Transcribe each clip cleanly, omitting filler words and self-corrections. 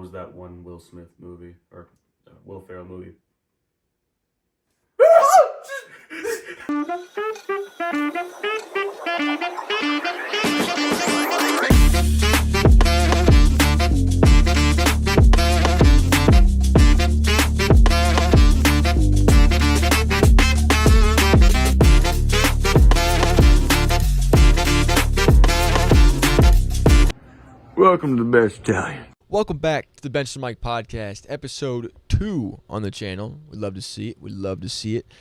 was that one Will Smith movie or Will Ferrell movie? Welcome to the best Italian. Welcome back to the BTM Podcast, episode 2 on the channel. We'd love to see it. We'd love to see it.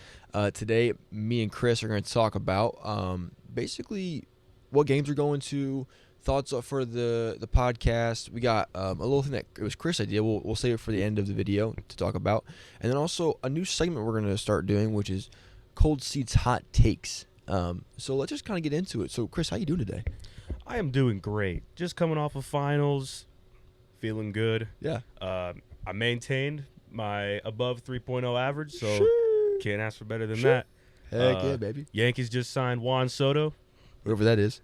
Today, me and Chris are going to talk about basically what games we're going to, thoughts for the podcast. We got a little thing that it was Chris' idea. We'll save it for the end of the video to talk about. And then also a new segment we're going to start doing, which is Cold Seats Hot Takes. So let's just kind of get into it. So, Chris, how you doing today? I am doing great. Just coming off of finals, feeling good. Yeah. I maintained my above 3.0 average, so Sheesh. can't ask for better than that. Heck yeah, baby. Yankees just signed Juan Soto. Whatever that is.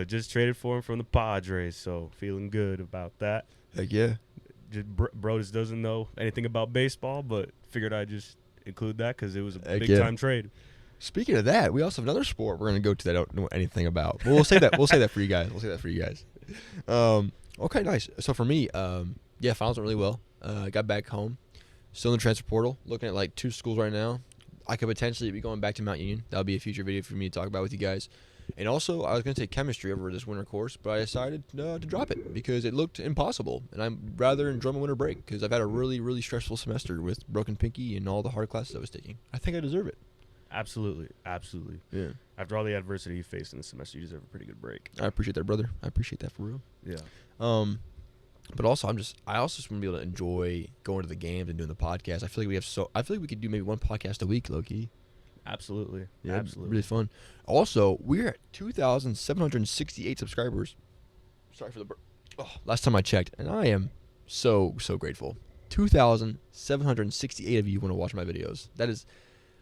Just traded for him from the Padres, so feeling good about that. Heck yeah. Just bro just doesn't know anything about baseball, but figured I'd just include that because it was a big-time trade. Speaking of that, we also have another sport we're going to go to that I don't know anything about. But we'll say that. We'll say that for you guys. Okay, nice. So for me, finals went really well. Got back home. Still in the transfer portal. Looking at like 2 schools right now. I could potentially be going back to Mount Union. That'll be a future video for me to talk about with you guys. And also, I was going to take chemistry over this winter course, but I decided to drop it because it looked impossible. And I'm rather enjoying my winter break because I've had a really, really stressful semester with broken pinky and all the hard classes I was taking. I think I deserve it. Absolutely. Yeah. After all the adversity you faced in the semester, you deserve a pretty good break. I appreciate that, brother. I appreciate that for real. Yeah. But also I also just want to be able to enjoy going to the games and doing the podcast. I feel like we could do maybe one podcast a week, low-key. Absolutely. Yeah, Absolutely. really fun. Also, we're at 2,768 subscribers. Sorry for the last time I checked, and I am so grateful. 2,768 of you want to watch my videos. That is,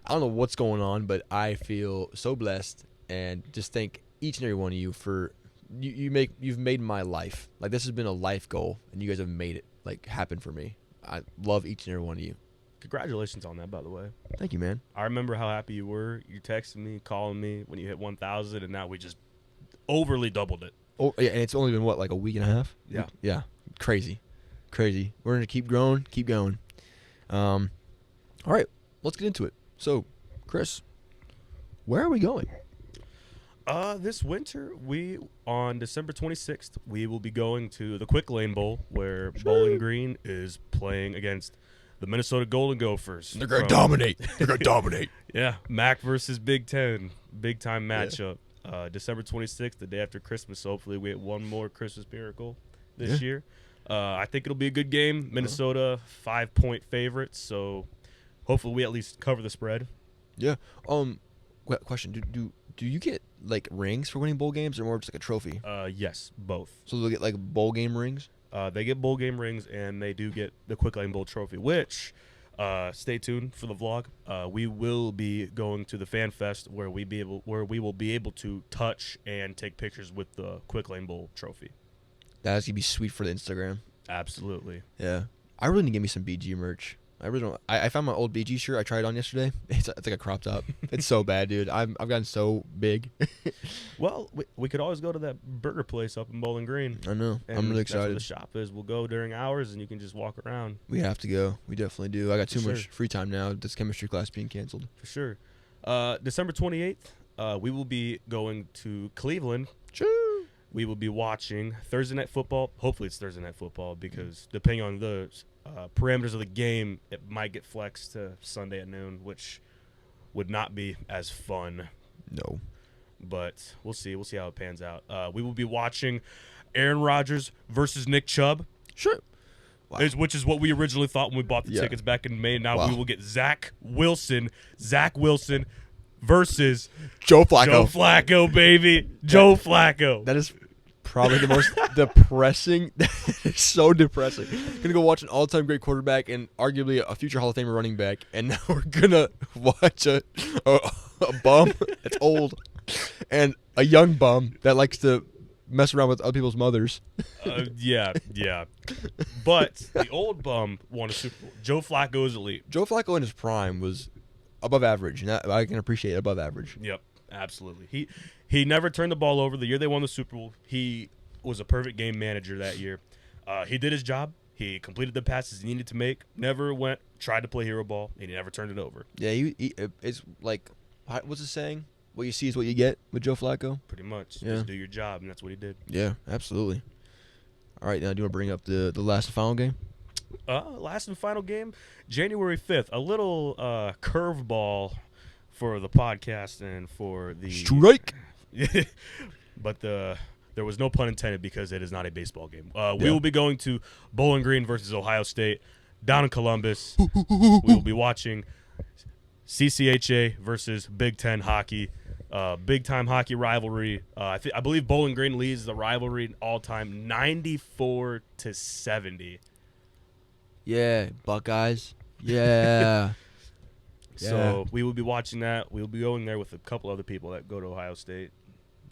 I don't know what's going on, but I feel so blessed and just thank each and every one of you for you've made my life. Like, this has been a life goal, and you guys have made it like happen for me. I love each and every one of you. Congratulations on that, by the way. Thank you, man. I remember how happy you were. You texted me, calling me when you hit 1,000, and now we just overly doubled it. Oh, yeah, and it's only been, what, like a week and a half? Yeah. Yeah. Crazy. We're going to keep growing, keep going. All right, let's get into it. So, Chris, where are we going? This winter, on December 26th, we will be going to the Quick Lane Bowl, where Bowling Green is playing against the Minnesota Golden Gophers. They're going to dominate. They're going to dominate. Yeah, MAC versus Big Ten, big-time matchup. Yeah. December 26th, the day after Christmas. So hopefully we get one more Christmas miracle this year. I think it'll be a good game. Minnesota, 5-point favorites, so hopefully we at least cover the spread. Yeah. Question: Do you get like rings for winning bowl games, or more just like a trophy? Yes, both. So they'll get like bowl game rings. They get bowl game rings, and they do get the Quick Lane Bowl trophy. Which, stay tuned for the vlog. We will be going to the Fan Fest where we will be able to touch and take pictures with the Quick Lane Bowl trophy. That's gonna be sweet for the Instagram. Absolutely. Yeah. I really need to get me some BG merch. I really don't. I found my old BG shirt. I tried it on yesterday. It's like a crop top. It's so bad, dude. I've gotten so big. Well, we could always go to that burger place up in Bowling Green. I know. I'm really excited. That's where the shop is. We'll go during hours, and you can just walk around. We have to go. We definitely do. I got too much free time now. This chemistry class being canceled. For sure. December 28th, we will be going to Cleveland. Choo. We will be watching Thursday Night Football. Hopefully it's Thursday Night Football because depending on the parameters of the game, it might get flexed to Sunday at noon, which would not be as fun. No. But we'll see. We'll see how it pans out. We will be watching Aaron Rodgers versus Nick Chubb. Sure. Wow. Which is what we originally thought when we bought the tickets back in May. Now we will get Zach Wilson versus Joe Flacco. Joe Flacco, baby. Joe Flacco. That is probably the most depressing. It's so depressing. Gonna go watch an all-time great quarterback and arguably a future Hall of Famer running back, and now we're gonna watch a bum that's old and a young bum that likes to mess around with other people's mothers. Yeah. But the old bum won a Super Bowl. Joe Flacco is elite. Joe Flacco in his prime was above average, and I can appreciate above average. Yep, absolutely. He never turned the ball over. The year they won the Super Bowl, he was a perfect game manager that year. He did his job. He completed the passes he needed to make. Never tried to play hero ball, and he never turned it over. Yeah, it's like, what's the saying? What you see is what you get with Joe Flacco. Pretty much. Yeah. Just do your job, and that's what he did. Yeah, absolutely. All right, now do you want to bring up the last and final game? Last and final game, January 5th. A little curveball for the podcast and for the strike. But there was no pun intended because it is not a baseball game. We will be going to Bowling Green versus Ohio State down in Columbus. We will be watching CCHA versus Big Ten hockey. Big time hockey rivalry. I believe Bowling Green leads the rivalry all time 94-70. Yeah, Buckeyes. Yeah. So we will be watching that. We will be going there with a couple other people that go to Ohio State,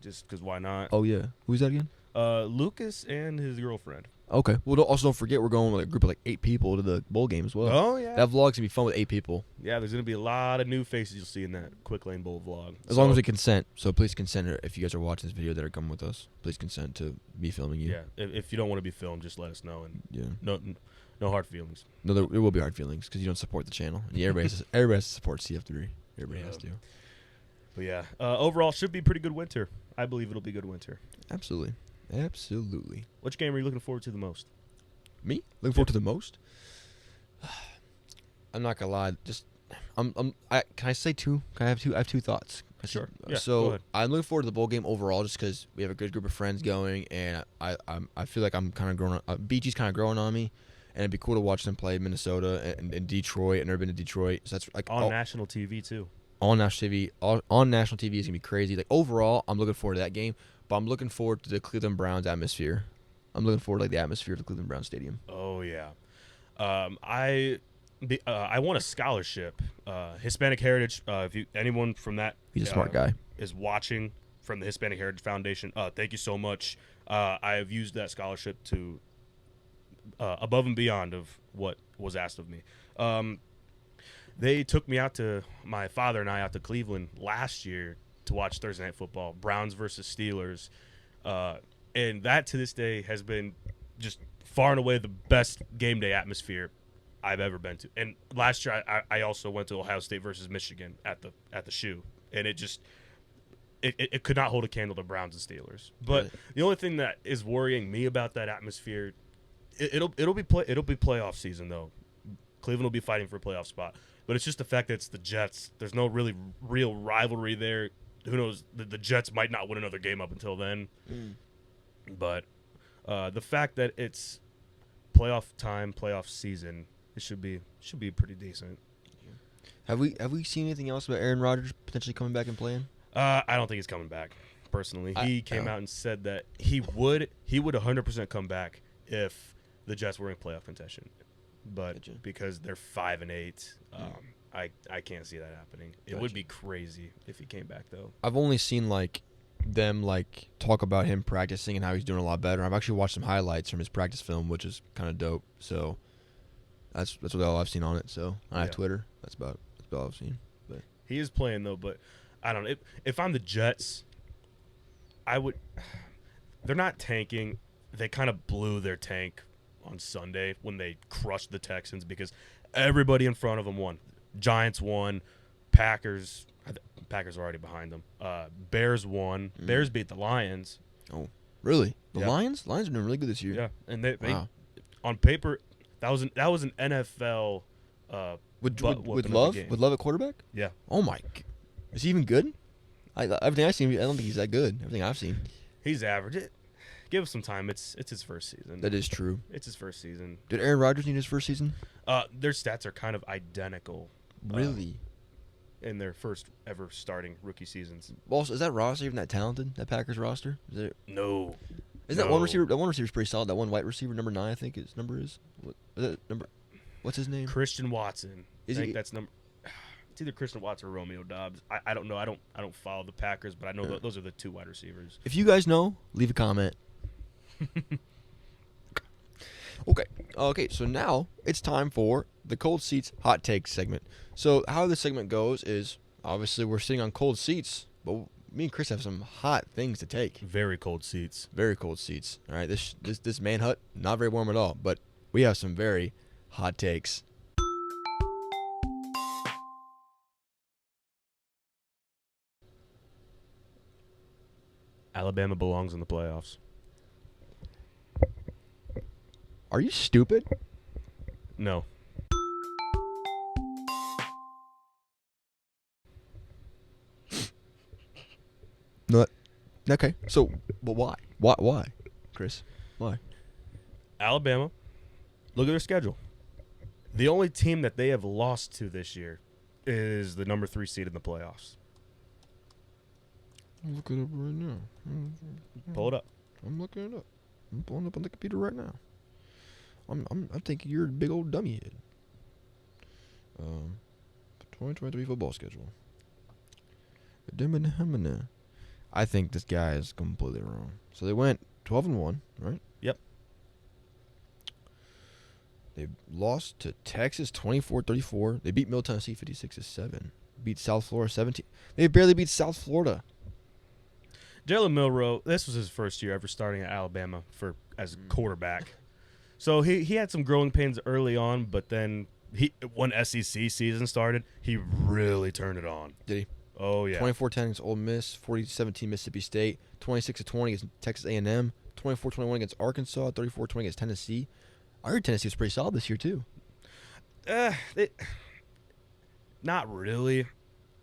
just because why not? Oh yeah. Who's that again? Lucas and his girlfriend. Okay. Well, also don't forget we're going with a group of like 8 people to the bowl game as well. Oh yeah. That vlog's gonna be fun with 8 people. Yeah, there's gonna be a lot of new faces you'll see in that Quick Lane Bowl vlog. As long as we consent. So please consent if you guys are watching this video that are coming with us. Please consent to me filming you. Yeah, if you don't want to be filmed, just let us know. And Yeah. no hard feelings. No, there will be hard feelings because you don't support the channel. And everybody has to support CF3. Everybody has to. But yeah, overall should be a pretty good winter. I believe it'll be good winter. Absolutely. Which game are you looking forward to the most? Me? Looking forward to the most? I'm not gonna lie. Just can I say 2? Can I have 2? I have 2 thoughts. Sure. Yeah, go So ahead. I'm looking forward to the bowl game overall, just because we have a good group of friends going, and I feel like I'm kind of growing. BG's kind of growing on me, and it'd be cool to watch them play Minnesota and Detroit. I've never been to Detroit, so that's like On national TV too. on national TV. On national TV is gonna be crazy. Like overall, I'm looking forward to that game, but I'm looking forward to the Cleveland Browns atmosphere. I'm looking forward to like the atmosphere of the Cleveland Browns Stadium. Oh yeah, I won a scholarship, Hispanic Heritage. If anyone from that He's a smart guy. is watching from the Hispanic Heritage Foundation, thank you so much. I have used that scholarship to above and beyond of what was asked of me. They took me my father and I out to Cleveland last year to watch Thursday Night Football, Browns versus Steelers. And that to this day has been just far and away the best game day atmosphere I've ever been to. And last year I also went to Ohio State versus Michigan at the shoe, and it could not hold a candle to Browns and Steelers. But Right. The only thing that is worrying me about that atmosphere, it'll be playoff season though. Cleveland will be fighting for a playoff spot, but it's just the fact that it's the Jets. There's no real rivalry there. Who knows? The Jets might not win another game up until then. But the fact that it's playoff time, playoff season, it should be pretty decent. Have we seen anything else about Aaron Rodgers potentially coming back and playing? I don't think he's coming back. Personally, he came out and said that he would 100% come back if the Jets were in playoff contention. But because they're 5-8, I can't see that happening. It would be crazy if he came back though. I've only seen them talk about him practicing and how he's doing a lot better. I've actually watched some highlights from his practice film, which is kind of dope. So that's all I've seen on it. So I have Twitter. That's about all I've seen. But he is playing though. But I don't know if I'm the Jets, I would. They're not tanking. They kind of blew their tank on Sunday when they crushed the Texans because everybody in front of them won. Giants won. Packers are already behind them. Bears won. Bears beat the Lions. Oh, really? The Yeah. Lions? Lions are doing really good this year. Yeah, and they Wow. on paper that was an NFL With butt whooping with of a Love? game. With Love at quarterback? Yeah. Oh my! Is he even good? Everything I've seen, I don't think he's that good. Everything I've seen. He's average. Give him some time. It's his first season. That is true. It's his first season. Did Aaron Rodgers need his first season? Their stats are kind of identical. Really? In their first ever starting rookie seasons. Also, is that roster even that talented? That Packers roster? Is it? No. Is that one receiver? That one receiver's pretty solid. That one white receiver, number 9, I think his number is. What is that number? What's his name? Christian Watson. Is I think he- that's number. It's either Christian Watson or Romeo Dobbs. I don't know. I don't follow the Packers, but I know those are the 2 wide receivers. If you guys know, leave a comment. Okay, so now it's time for the Cold Seats Hot Take segment. So how this segment goes is, obviously we're sitting on cold seats, but me and Chris have some hot things to take. Very cold seats. Very cold seats. All right, this man hut, not very warm at all, but we have some very hot takes. Alabama belongs in the playoffs. Are you stupid? No. Not. Okay, so, but why? Why, Chris? Why? Alabama, look at their schedule. The only team that they have lost to this year is the number 3 seed in the playoffs. I'm looking it up right now. Pull it up. I'm looking it up. I'm pulling up on the computer right now. I'm thinking you're a big old dummy head. 2023 football schedule. I think this guy is completely wrong. So they went 12-1, right? Yep. They lost to Texas 24-34. They beat Middle Tennessee 56-7. Beat South Florida 17. They barely beat South Florida. Jalen Milroe, this was his first year ever starting at Alabama as quarterback. So he had some growing pains early on, but then when SEC season started, he really turned it on. Did he? Oh, yeah. 24-10 against Ole Miss, 40-17 Mississippi State, 26-20 against Texas A&M, 24-21 against Arkansas, 34-20 against Tennessee. I heard Tennessee was pretty solid this year, too. Not really.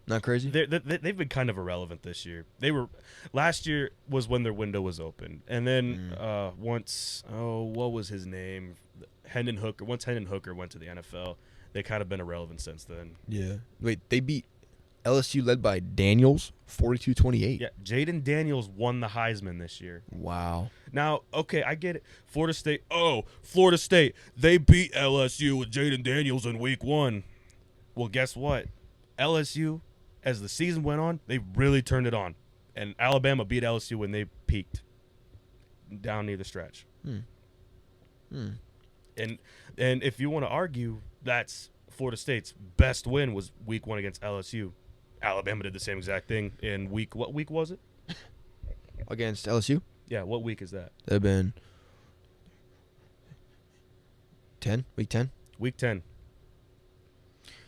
Not crazy? They've been kind of irrelevant this year. Last year was when their window was open. And then what was his name? Hendon Hooker. Once Hendon Hooker went to the NFL, they kind of been irrelevant since then. Yeah. Wait, they beat LSU led by Daniels 42-28. Yeah, Jaden Daniels won the Heisman this year. Wow. Now, okay, I get it. Florida State, they beat LSU with Jaden Daniels in week 1. Well, guess what? LSU, as the season went on, they really turned it on. And Alabama beat LSU when they peaked down near the stretch. And if you want to argue, that's Florida State's best win was week 1 against LSU. Alabama did the same exact thing in what week was it? Against LSU? Yeah, what week is that? That have been 10, week 10. Week 10.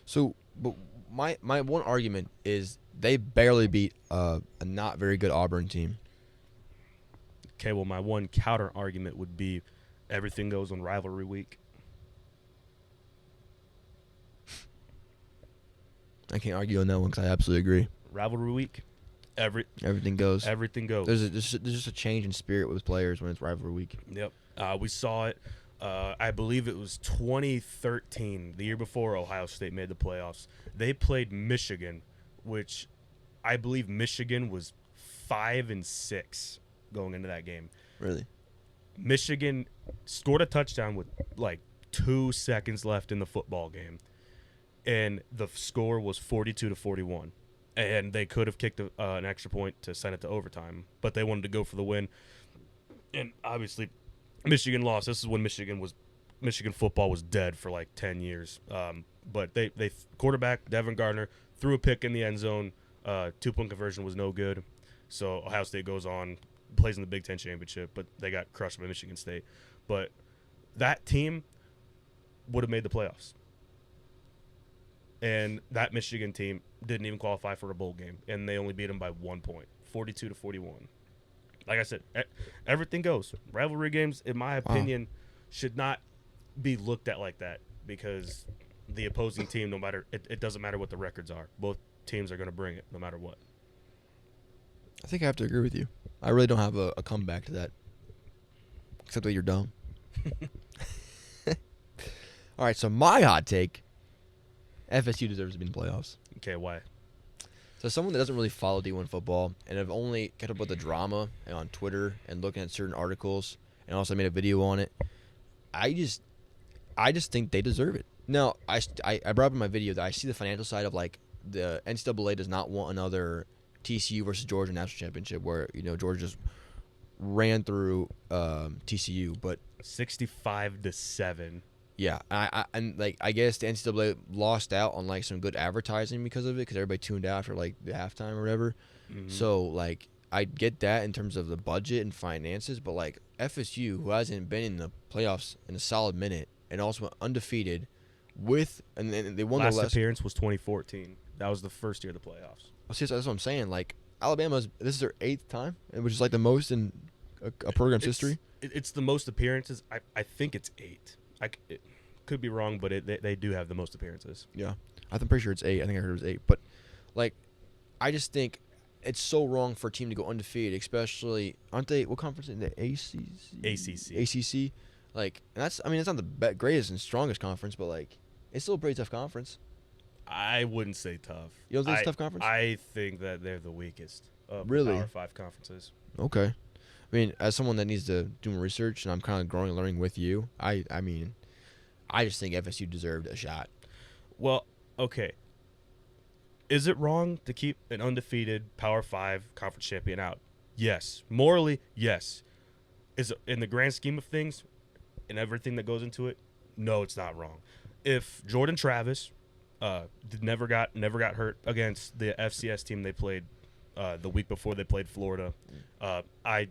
So, but my one argument is they barely beat a not very good Auburn team. Okay, well, my one counter argument would be everything goes on rivalry week. I can't argue on that one because I absolutely agree. Rivalry week, everything goes. Everything goes. There's just a change in spirit with players when it's rivalry week. Yep. We saw it. I believe it was 2013, the year before Ohio State made the playoffs. They played Michigan, which I believe Michigan was 5-6 going into that game. Really? Michigan scored a touchdown with like 2 seconds left in the football game, and the score was 42-41. And they could have kicked an extra point to send it to overtime, but they wanted to go for the win. And obviously, Michigan lost. This is when Michigan football was dead for like 10 years. But they quarterback Devin Gardner threw a pick in the end zone. 2-point conversion was no good. So Ohio State goes on, plays in the Big Ten championship, but they got crushed by Michigan State. But that team would have made the playoffs. And that Michigan team didn't even qualify for a bowl game, and they only beat them by 1 point, 42-41. Like I said, everything goes. Rivalry games, in my opinion, should not be looked at like that because the opposing team, no matter it doesn't matter what the records are. Both teams are going to bring it no matter what. I think I have to agree with you. I really don't have a comeback to that, except that you're dumb. All right, so my hot take, FSU deserves to be in the playoffs. Okay, why? So someone that doesn't really follow D1 football and have only kept up with the drama on Twitter and looking at certain articles and also made a video on it, I just think they deserve it. Now, I brought up in my video that I see the financial side of like the NCAA does not want another TCU versus Georgia national championship where Georgia just ran through TCU, but 65-7. yeah, I guess the NCAA lost out on like some good advertising because of it, because everybody tuned out for like the halftime or whatever. Mm-hmm. So like I get that in terms of the budget and finances, but like FSU, who hasn't been in the playoffs in a solid minute and also went undefeated and then they won last the last appearance was 2014. That was the first year of the playoffs. See, that's what I'm saying. Like this is their 8th time, which is like the most in a program's history. It's the most appearances. I think it's 8. It could be wrong, but they do have the most appearances. Yeah, I'm pretty sure it's 8. I think I heard it was 8. But like, I just think it's so wrong for a team to go undefeated, especially aren't they? What conference in the ACC? ACC. Like, and it's not the greatest and strongest conference, but like, it's still a pretty tough conference. I wouldn't say tough. You don't think it's a tough conference? I think that they're the weakest of really? the Power 5 conferences. Okay. I mean, as someone that needs to do more research, and I'm kind of growing and learning with you, I just think FSU deserved a shot. Well, okay. Is it wrong to keep an undefeated Power 5 conference champion out? Yes. Morally, yes. Is it, in the grand scheme of things and everything that goes into it, no, it's not wrong. If Jordan Travis never got hurt against the FCS team they played the week before they played Florida, I'd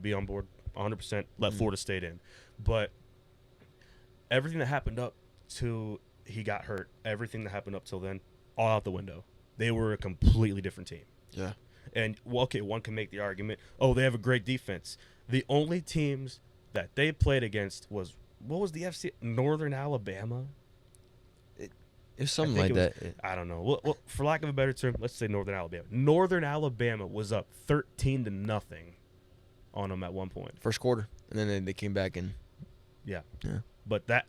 be on board 100%. Let Florida State in, but everything that happened up to he got hurt, everything that happened up till then, all out the window. They were a completely different team. Yeah. And one can make the argument, they have a great defense. The only teams that they played against what was the FC? Northern Alabama. It's something like that. I don't know. Well, for lack of a better term, let's say Northern Alabama. Northern Alabama was up 13-0 on them at one point. First quarter, and then they came back and. Yeah. Yeah. But that,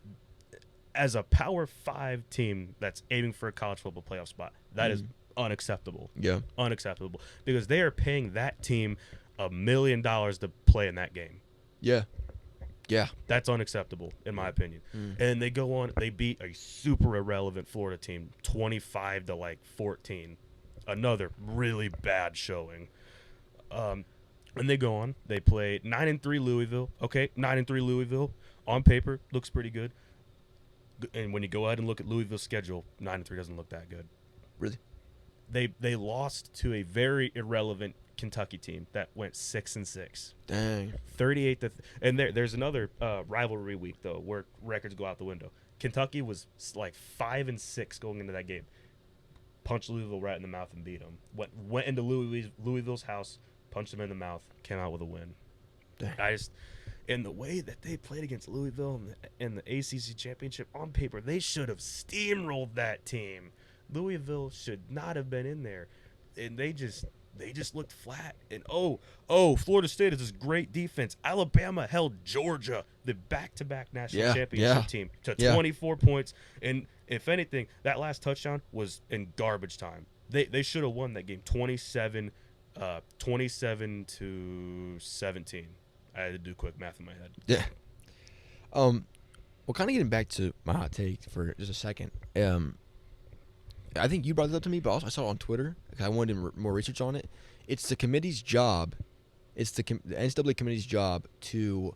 as a Power 5 team that's aiming for a college football playoff spot, that is unacceptable. Yeah. Unacceptable, because they are paying that team $1 million to play in that game. Yeah. Yeah. That's unacceptable, in my opinion. And they go on, they beat a super irrelevant Florida team 25-14. Another really bad showing. And they go on, they play 9-3 Louisville. Okay, 9-3 Louisville. On paper, looks pretty good. And when you go ahead and look at Louisville's schedule, 9-3 doesn't look that good. Really? They lost to a very irrelevant Kentucky team that went 6-6. Dang. 38 and there's another rivalry week though where records go out the window. Kentucky was like 5-6 going into that game. Punched Louisville right in the mouth and beat them. Went into Louisville's house, punched them in the mouth, came out with a win. Dang. And the way that they played against Louisville in the ACC championship, on paper, they should have steamrolled that team. Louisville should not have been in there, and they just looked flat. And Florida State is this great defense. Alabama held Georgia, the back-to-back national championship team, to 24 points. And if anything, that last touchdown was in garbage time. They should have won that game 27-17. I had to do quick math in my head. Yeah. Well, kind of getting back to my hot take for just a second. I think you brought it up to me, but also I saw it on Twitter. I wanted more research on it. It's the committee's job. It's the NCAA committee's job to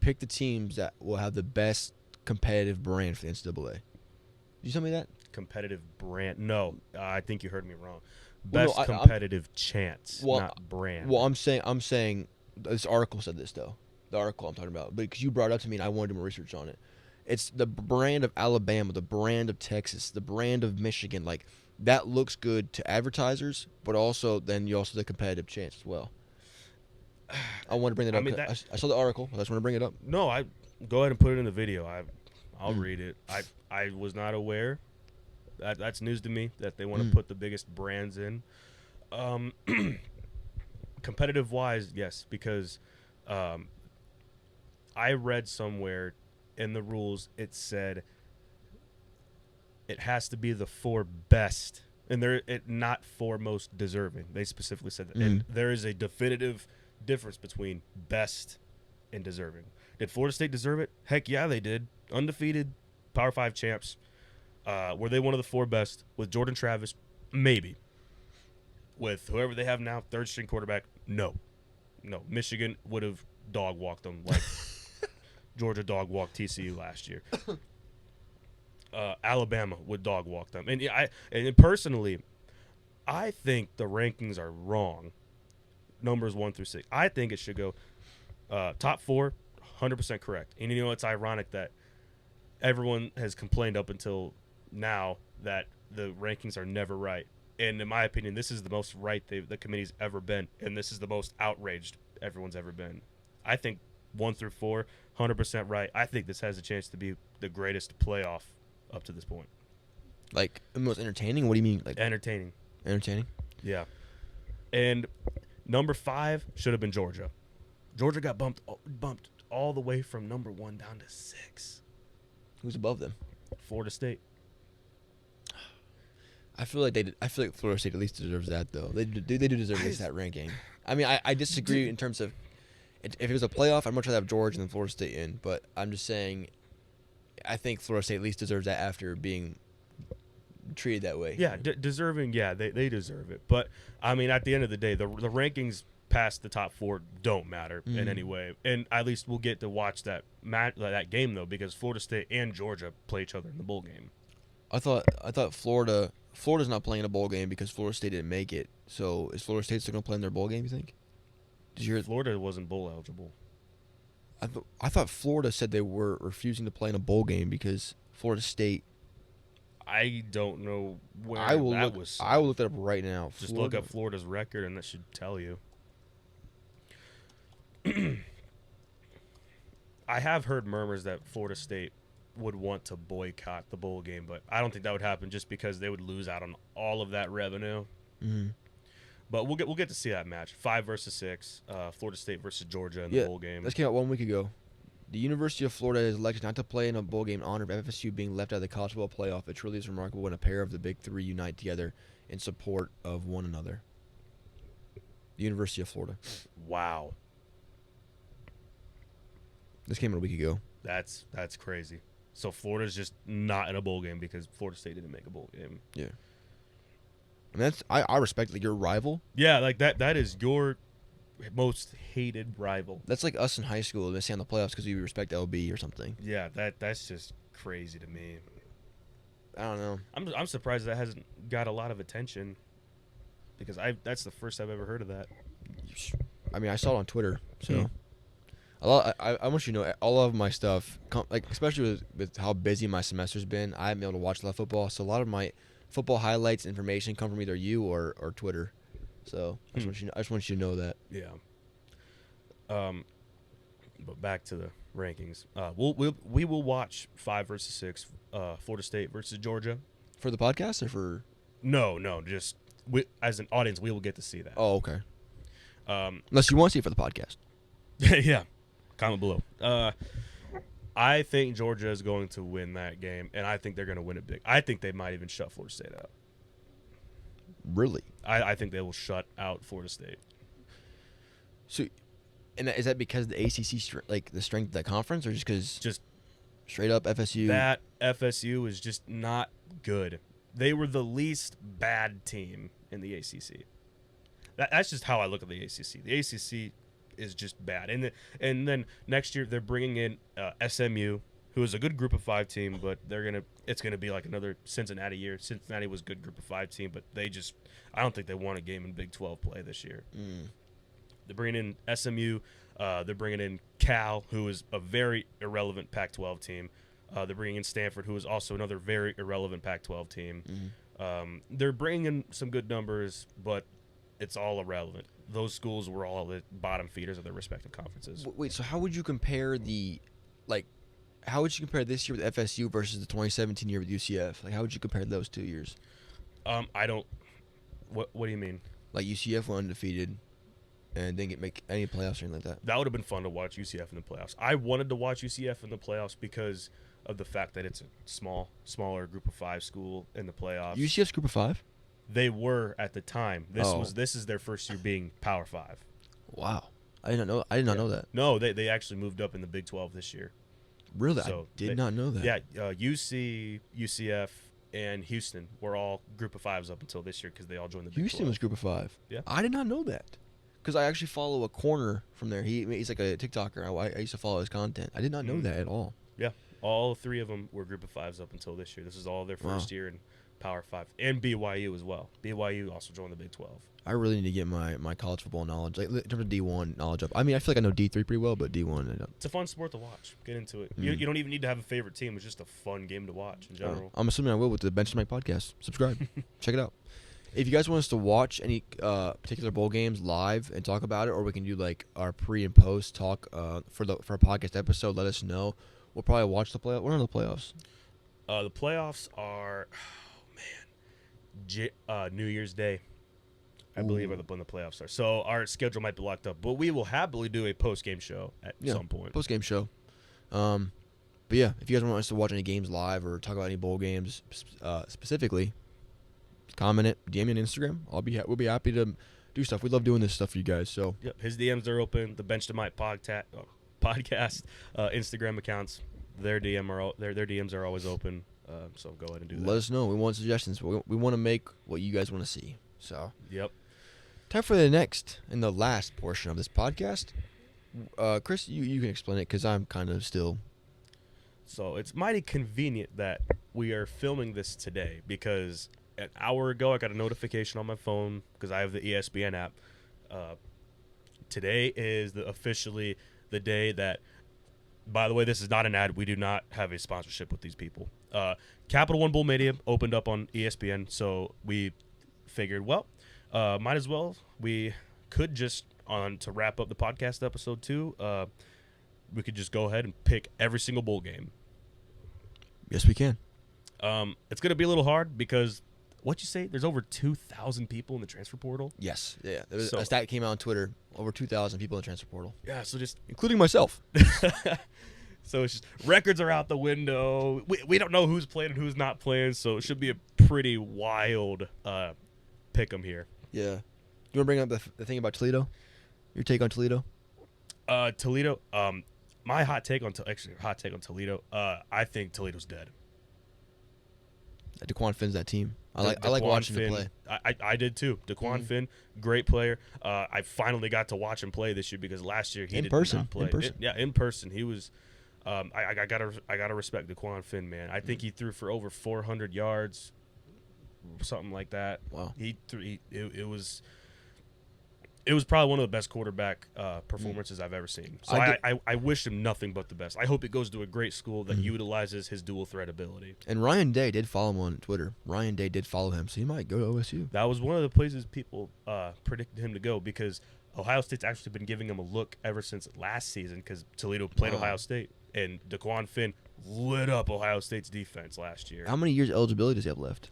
pick the teams that will have the best competitive brand for the NCAA. Did you tell me that? Competitive brand? No, I think you heard me wrong. Well, Best no, competitive chance, not brand. Well, I'm saying this article said this though. The article I'm talking about, because you brought it up to me and I wanted to do more research on it. It's the brand of Alabama, the brand of Texas, the brand of Michigan. Like, that looks good to advertisers, but also then you also the competitive chance as well. I want to bring that up. I saw the article. I just want to bring it up. No, go ahead and put it in the video. I'll read it. I was not aware. That's news to me that they want to put the biggest brands in. Competitive wise, yes, because I read somewhere in the rules it said it has to be the 4 best, and not 4 most deserving. They specifically said that, and there is a definitive difference between best and deserving. Did Florida State deserve it? Heck yeah, they did. Undefeated, Power 5 champs. Were they one of the 4 best with Jordan Travis? Maybe. With whoever they have now, third string quarterback, no. Michigan would have dog walked them like Georgia dog walked TCU last year. Alabama would dog walk them, and personally, I think the rankings are wrong. Numbers 1 through 6. I think it should go top 4, 100% correct. And you know it's ironic that everyone has complained up until now that the rankings are never right. And in my opinion, this is the most right the committee's ever been, and this is the most outraged everyone's ever been. I think 1 through 4, 100% right. I think this has a chance to be the greatest playoff up to this point. Like the most entertaining? What do you mean? Like Entertaining. Yeah. And number 5 should have been Georgia. Georgia got bumped all the way from number 1 down to 6. Who's above them? Florida State. I feel like Florida State at least deserves that, though. They do deserve at least that ranking. I mean, I disagree in terms of if it was a playoff, I'd much rather have Georgia than Florida State in. But I'm just saying, I think Florida State at least deserves that after being treated that way. Yeah, deserving. Yeah, they deserve it. But I mean, at the end of the day, the rankings past the top 4 don't matter in any way. And at least we'll get to watch that game though, because Florida State and Georgia play each other in the bowl game. I thought Florida's not playing a bowl game because Florida State didn't make it. So is Florida State still going to play in their bowl game, you think? Did you hear Florida wasn't bowl eligible. I thought Florida said they were refusing to play in a bowl game because Florida State. I don't know where I will look that up right now. Just look up Florida's record, and that should tell you. I have heard murmurs that Florida State would want to boycott the bowl game, but I don't think that would happen just because they would lose out on all of that revenue. Mm-hmm. But we'll get to see that match, 5 versus 6, Florida State versus Georgia in the bowl game. This came out 1 week ago. The University of Florida has elected not to play in a bowl game in honor of FSU being left out of the college football playoff. It truly is remarkable when a pair of the big 3 unite together in support of one another. The University of Florida. Wow. This came out a week ago. That's crazy. So Florida's just not in a bowl game because Florida State didn't make a bowl game. Yeah. And I respect like your rival. Yeah, like that is your most hated rival. That's like us in high school missing on the playoffs because we respect LB or something. Yeah, that's just crazy to me. I don't know. I'm surprised that hasn't got a lot of attention because that's the first I've ever heard of that. I mean, I saw it on Twitter, so I want you to know all of my stuff, like especially with how busy my semester's been. I haven't been able to watch a lot of football, so a lot of my football highlights information come from either you or Twitter. So I just want you to know that. Yeah. But back to the rankings. We will watch 5 versus 6, Florida State versus Georgia. For the podcast or for? No, just as an audience, we will get to see that. Oh, okay. Unless you want to see it for the podcast. Yeah. Comment below. I think Georgia is going to win that game, and I think they're going to win it big. I think they might even shut Florida State out. Really? I think they will shut out Florida State. So, and is that because the ACC, like the strength of that conference, or just because straight up FSU? That FSU is just not good. They were the least bad team in the ACC. That's just how I look at the ACC. The ACC is just bad. And then next year they're bringing in SMU, who is a good group of 5 team, but it's gonna be like another Cincinnati year. Cincinnati was a good group of 5 team, but I don't think they won a game in Big 12 play this year. They're bringing in SMU. They're bringing in Cal, who is a very irrelevant Pac-12 team. They're bringing in Stanford, who is also another very irrelevant Pac-12 team. They're bringing in some good numbers, but it's all irrelevant. Those schools were all the bottom feeders of their respective conferences. Wait, so how would you compare how would you compare this year with FSU versus the 2017 year with UCF? Like, how would you compare those 2 years? I don't. What do you mean? Like UCF went undefeated and didn't make any playoffs or anything like that. That would have been fun to watch UCF in the playoffs. I wanted to watch UCF in the playoffs because of the fact that it's a smaller group of 5 school in the playoffs. UCF's group of 5? They were at the time. This is their first year being Power 5. Wow, I did not know that. No, they actually moved up in the Big 12 this year. Really, So I did not know that. Yeah, UC, UCF, and Houston were all group of fives up until this year because they all joined the Big Houston 12. was group of 5. Yeah. I did not know that. Because I actually follow a corner from there. He's like a TikToker. I used to follow his content. I did not know that at all. Yeah. All 3 of them were group of fives up until this year. This is all their first year in Power 5. And BYU as well. BYU also joined the Big 12. I really need to get my college football knowledge, like in terms of D1 knowledge up. I mean, I feel like I know D3 pretty well, but D1, I don't. It's a fun sport to watch. Get into it. You don't even need to have a favorite team. It's just a fun game to watch in general. I'm assuming I will with the Bench Mike podcast. Subscribe. Check it out. If you guys want us to watch any particular bowl games live and talk about it, or we can do like our pre and post talk for a podcast episode, let us know. We'll probably watch the playoffs. When are the playoffs? The playoffs are, New Year's Day, I believe, are when the playoffs are. So our schedule might be locked up, but we will happily do a post-game show at some point. Post-game show. But yeah, if you guys want us to watch any games live or talk about any bowl games specifically, comment it, DM me on Instagram. We'll be happy to do stuff. We love doing this stuff for you guys. So yep, his DMs are open. The Bench to Mike podcast Instagram accounts, their DMs are always open. So go ahead and do that. Let us know. We want suggestions. We want to make what you guys want to see. So yep. Time for the next and the last portion of this podcast. Chris, you can explain it because I'm kind of still. So it's mighty convenient that we are filming this today because an hour ago I got a notification on my phone because I have the ESPN app. Today is officially the day that, by the way, this is not an ad. We do not have a sponsorship with these people. Capital One Bowl Media opened up on ESPN, so we figured, well, might as well. We could just, to wrap up the podcast episode 2, we could just go ahead and pick every single bowl game. Yes, we can. It's going to be a little hard because, what'd you say? There's over 2,000 people in the transfer portal? Yes. Yeah. A stat came out on Twitter. Over 2,000 people in the transfer portal. Yeah, so just... including myself. So it's just records are out the window. We don't know who's playing and who's not playing, so it should be a pretty wild pick 'em here. Yeah. You want to bring up the thing about Toledo? Your take on Toledo? Toledo. My hot take on Toledo. I think Toledo's dead. DeQuan Finn's that team. I like watching him play. I did too. DeQuan Finn, great player. I finally got to watch him play this year because last year he did not play. In person. He was. I gotta respect DeQuan Finn, man. I think he threw for over 400 yards, something like that. Wow. It was probably one of the best quarterback performances I've ever seen. So I wish him nothing but the best. I hope he goes to a great school that utilizes his dual threat ability. And Ryan Day did follow him on Twitter. Ryan Day did follow him, so he might go to OSU. That was one of the places people predicted him to go because Ohio State's actually been giving him a look ever since last season because Toledo played Ohio State. And DeQuan Finn lit up Ohio State's defense last year. How many years eligibility does he have left?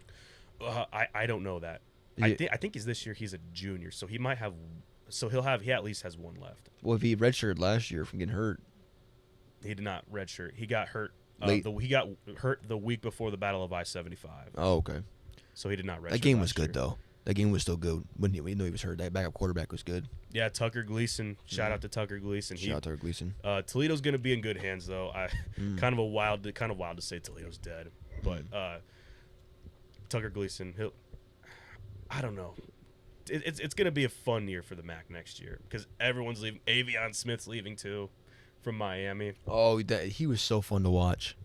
I don't know that. I think this year he's a junior, so he might have. So he at least has one left. Well, if he redshirted last year from getting hurt, he did not redshirt. He got hurt. Late. He got hurt the week before the Battle of I-75. Oh, okay. So he did not redshirt. That game was good though. That game was still good when he was hurt. That backup quarterback was good. Yeah, Tucker Gleason. Shout out to Tucker Gleason. Shout out to Tucker Gleason. Toledo's going to be in good hands though. Kind of wild to say Toledo's dead, but Tucker Gleason. I don't know. It's going to be a fun year for the MAC next year because everyone's leaving. Avion Smith's leaving too from Miami. Oh, he was so fun to watch.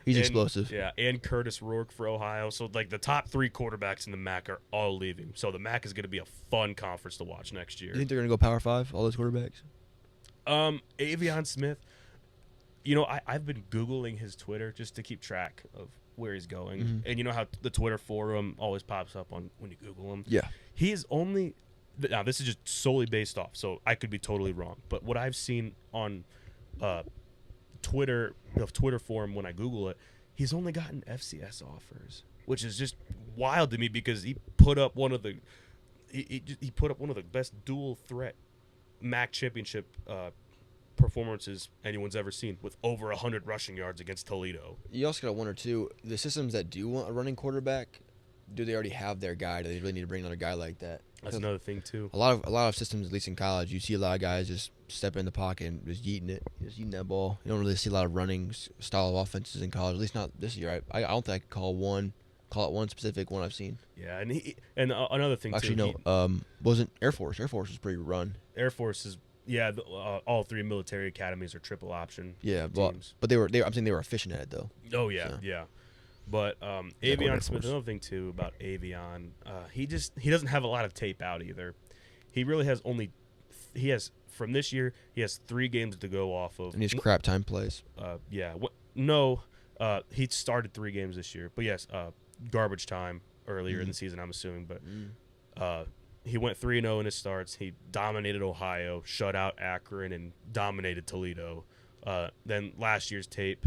He's explosive. Yeah, and Curtis Rourke for Ohio. So, like, the top 3 quarterbacks in the MAC are all leaving. So, the MAC is going to be a fun conference to watch next year. You think they're going to go Power 5, all those quarterbacks? Avion Smith, I've been Googling his Twitter just to keep track of where he's going. Mm-hmm. And you know how the Twitter forum always pops up when you Google him? Yeah. He is only – now, this is just solely based off, so I could be totally wrong. But what I've seen on Twitter forum when I Google it, he's only gotten FCS offers, which is just wild to me because he put up one of the best dual threat MAC championship performances anyone's ever seen with over 100 rushing yards against Toledo. You also got one or two. The systems that do want a running quarterback, do they already have their guy? Do they really need to bring another guy like that? That's another thing too. A lot of systems, at least in college, you see a lot of guys just step in the pocket and just yeeting that ball. You don't really see a lot of running style of offenses in college, at least not this year. I don't think I could call one call it one specific one I've seen. Yeah, and another thing Actually, too. no. Wasn't Air Force. Air Force was pretty run. Air Force is all 3 military academies are triple option. Yeah, teams. but they were. I'm saying they were efficient at it though. Oh yeah, So. yeah. But Air Avion Smith, Force. another thing too about Avion, he doesn't have a lot of tape out either. He really has from this year he has 3 games to go off of. And his crap time plays. He started 3 games this year, but yes, garbage time earlier in the season, I'm assuming. But he went 3-0 in his starts. He dominated Ohio, shut out Akron, and dominated Toledo. Then last year's tape,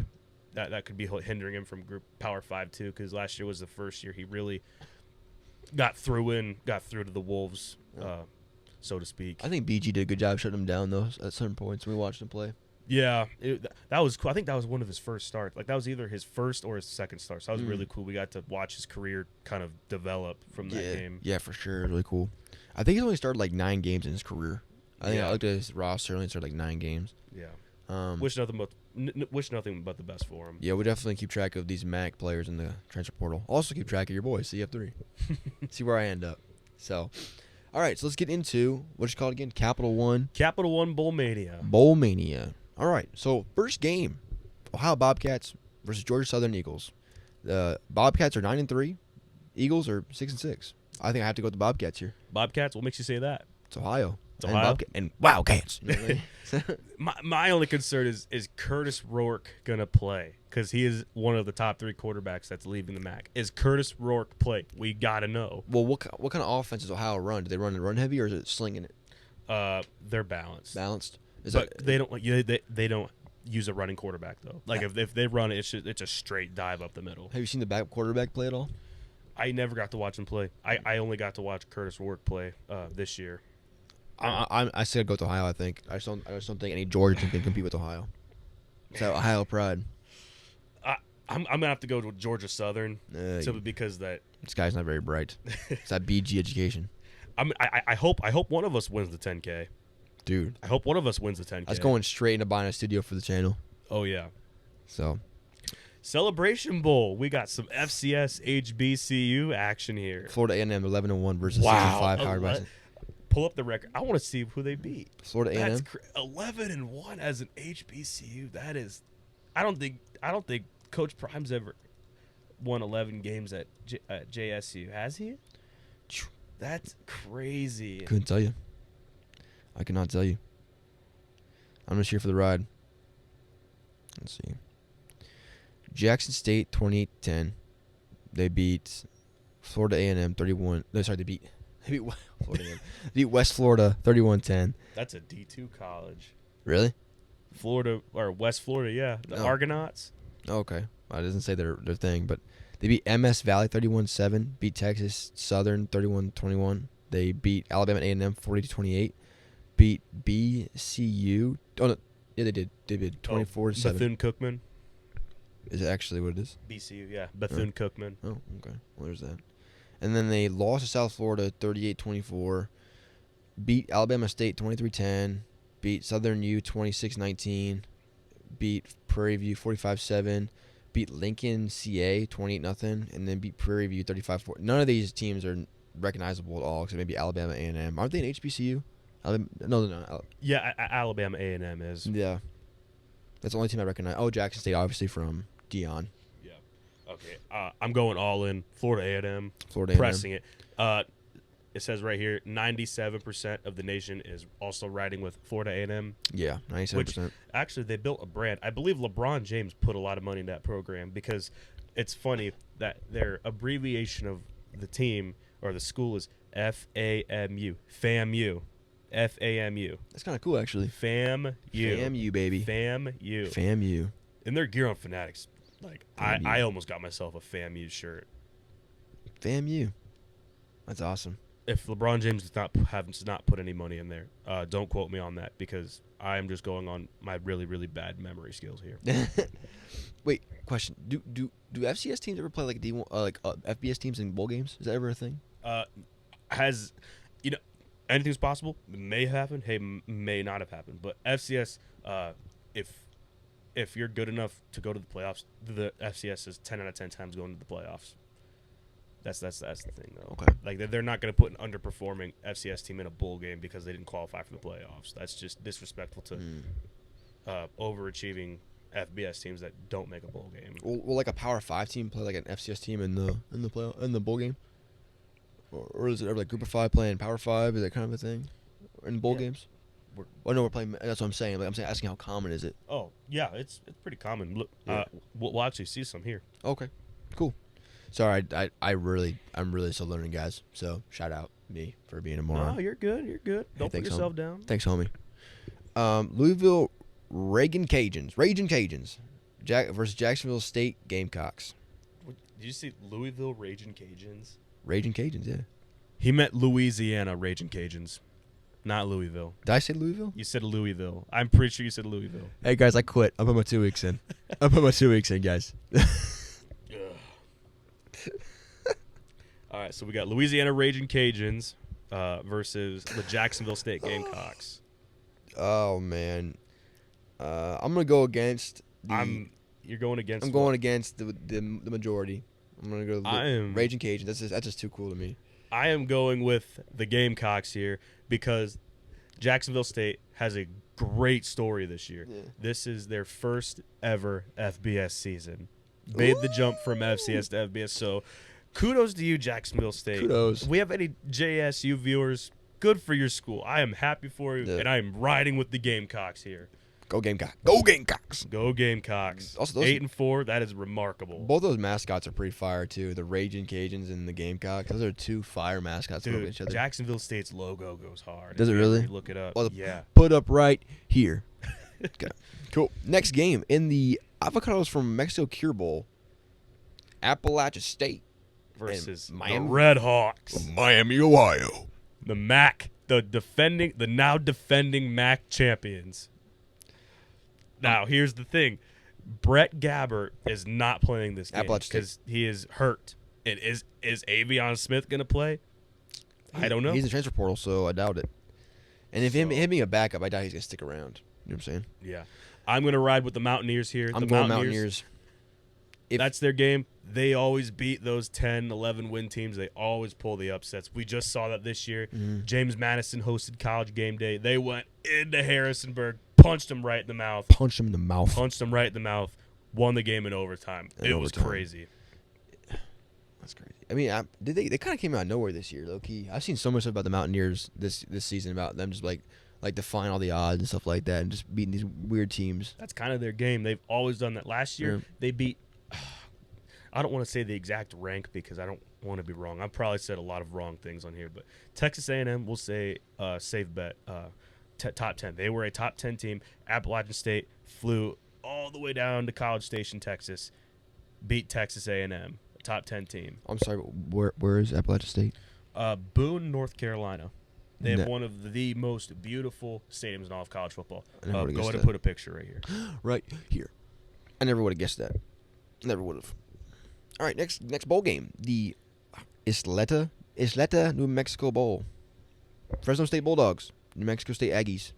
that could be hindering him from Group Power 5 too, because last year was the first year he really got through to the Wolves, so to speak. I think BG did a good job shutting him down though at certain points when we watched him play. Yeah, that was cool. I think that was one of his first starts. Like that was either his first or his second start. So that was really cool. We got to watch his career kind of develop from that game. Yeah, for sure. Really cool. I think he's only started like 9 games in his career. I think I looked at his roster, only started like 9 games. Yeah. Wish nothing but the best for him. Yeah, we definitely keep track of these MAC players in the transfer portal. Also keep track of your boys, CF3. See where I end up. So, all right, so let's get into what you call it again? Capital One Bowl Mania. Bowl Mania. All right, so first game, Ohio Bobcats versus Georgia Southern Eagles. The Bobcats are 9-3. Eagles are 6-6. I think I have to go with the Bobcats here. Bobcats. What makes you say that? It's Ohio. It's Ohio. And Wildcats. You know what I mean? My only concern is Curtis Rourke gonna play, because he is one of the top 3 quarterbacks that's leaving the MAC. Is Curtis Rourke play? We gotta know. Well, what kind of offense does Ohio run? Do they run heavy or is it slinging it? They're balanced. Balanced. They don't use a running quarterback though. Like if they run it, it's a straight dive up the middle. Have you seen the back quarterback play at all? I never got to watch him play. I only got to watch Curtis Rourke play this year. I said go to Ohio. I think I just don't think any Georgian can compete with Ohio. It's that Ohio pride. I'm gonna have to go to Georgia Southern simply because that this guy's not very bright. It's that BG education. I hope one of us wins the 10K. Dude, I hope one of us wins the 10K. I was going straight into buying a studio for the channel. Oh yeah. So, Celebration Bowl. We got some FCS HBCU action here. Florida A&M 11-1 versus 6-5 Howard Bison. Pull up the record. I want to see who they beat. Florida A&M. 11-1 as an HBCU. That is, I don't think Coach Prime's ever won 11 games at JSU. Has he? That's crazy. Couldn't tell you. I cannot tell you. I'm just here for the ride. Let's see. Jackson State 28-10. They beat Florida A&M 31. No, sorry, they beat Florida A&M. They beat West Florida 31-10. That's a D2 college. Really? Florida or West Florida, yeah. The Argonauts. Oh, okay. Well, it doesn't say their thing, but they beat MS Valley 31-7. Beat Texas Southern 31-21. They beat Alabama A&M 40-28. Beat BCU. Oh no, yeah, they did. They did 24-7. Bethune-Cookman. Is it actually what it is? BCU, yeah. Bethune-Cookman. Oh, okay. Well, there's that. And then they lost to South Florida 38-24. Beat Alabama State 23-10. Beat Southern U 26-19. Beat Prairie View 45-7. Beat Lincoln CA 28-0. And then beat Prairie View 35-4. None of these teams are recognizable at all, except maybe Alabama A&M. Aren't they an HBCU? No, they're not. Yeah, Alabama A&M is. Yeah. That's the only team I recognize. Oh, Jackson State, obviously, from Dion. Yeah. Okay. I'm going all in. Florida A&M. Florida A&M. Pressing it. It says right here, 97% of the nation is also riding with Florida A&M. Yeah, 97%. Which, actually, they built a brand. I believe LeBron James put a lot of money in that program, because it's funny that their abbreviation of the team or the school is FAMU. FAMU. FAMU. That's kind of cool, actually. FAMU. FAMU, baby. FAMU. FAMU. And they're Gear on Fanatics. Like, I almost got myself a FAMU shirt. FAMU. That's awesome. If LeBron James does not put any money in there, don't quote me on that, because I am just going on my really, really bad memory skills here. Wait, question: Do FCS teams ever play like FBS teams in bowl games? Is that ever a thing? Anything's possible. It may happen. Hey, may not have happened. But FCS, if you're good enough to go to the playoffs, the FCS is 10 out of 10 times going to the playoffs. That's the thing, though. Okay. Like, they're not going to put an underperforming FCS team in a bowl game because they didn't qualify for the playoffs. That's just disrespectful to overachieving FBS teams that don't make a bowl game. Will like a Power 5 team play like an FCS team in the bowl game? Or is it ever like Group of 5 playing Power 5? Is that kind of a thing in bowl games? We're playing. That's what I'm saying. Like, asking how common is it? Oh yeah, it's pretty common. Look, Yeah. we'll actually see some here. Okay, cool. Sorry, I'm really still learning, guys. So shout out me for being a moron. No, you're good. You're good. Don't put thanks, yourself down. Thanks, homie. Louisville Ragin' Cajuns versus Jacksonville State Gamecocks. Did you see Louisville Raging Cajuns? Ragin' Cajuns, yeah. He meant Louisiana Raging Cajuns, not Louisville. Did I say Louisville? You said Louisville. I'm pretty sure you said Louisville. Hey guys, I quit. I put my 2 weeks in. Guys. All right, so we got Louisiana Raging Cajuns versus the Jacksonville State Gamecocks. Oh man, I'm gonna go against. You're going against. I'm going against the majority. I'm gonna go Raging Cajuns. That's just too cool to me. I am going with the Gamecocks here because Jacksonville State has a great story this year. Yeah. This is their first ever FBS season. Made the jump from FCS to FBS. So kudos to you, Jacksonville State. Kudos. If we have any JSU viewers, good for your school. I am happy for you, and I am riding with the Gamecocks here. Go Gamecocks. Go Gamecocks. Go Gamecocks. Also, 8-4, that is remarkable. Both those mascots are pretty fire, too. The Raging Cajuns and the Gamecocks. Those are two fire mascots. Dude, each other. Jacksonville State's logo goes hard. Does it really? Look it up. Well, yeah. Put up right here. Okay. Cool. Next game in the Avocados from Mexico Cure Bowl. Appalachia State versus Miami, the Red Hawks. Miami, Ohio. The MAC, the now defending MAC champions. Now, here's the thing. Brett Gabbert is not playing this game because he is hurt. And is Avion Smith going to play? I don't know. He's in the transfer portal, so I doubt it. And if him being a backup, I doubt he's going to stick around. You know what I'm saying? Yeah. I'm going to ride with the Mountaineers here. I'm going Mountaineers. That's their game. They always beat those 10, 11 win teams. They always pull the upsets. We just saw that this year. Mm-hmm. James Madison hosted College Game Day. They went into Harrisonburg, punched him right in the mouth. Punched him right in the mouth. Won the game in overtime. It was crazy. That's crazy. I mean, they kind of came out of nowhere this year, low key. I've seen so much stuff about the Mountaineers this season about them just like defying all the odds and stuff like that, and just beating these weird teams. That's kind of their game. They've always done that. Last year they beat. I don't want to say the exact rank because I don't want to be wrong. I've probably said a lot of wrong things on here, but Texas A&M will say safe bet top 10. They were a top 10 team. Appalachian State flew all the way down to College Station, Texas, beat Texas A&M, top 10 team. I'm sorry, but where is Appalachian State? Boone, North Carolina. They have one of the most beautiful stadiums in all of college football. Go ahead and put a picture right here. Right here. I never would have guessed that. Never would have. All right, next bowl game, the Isleta, New Mexico Bowl. Fresno State Bulldogs, New Mexico State Aggies.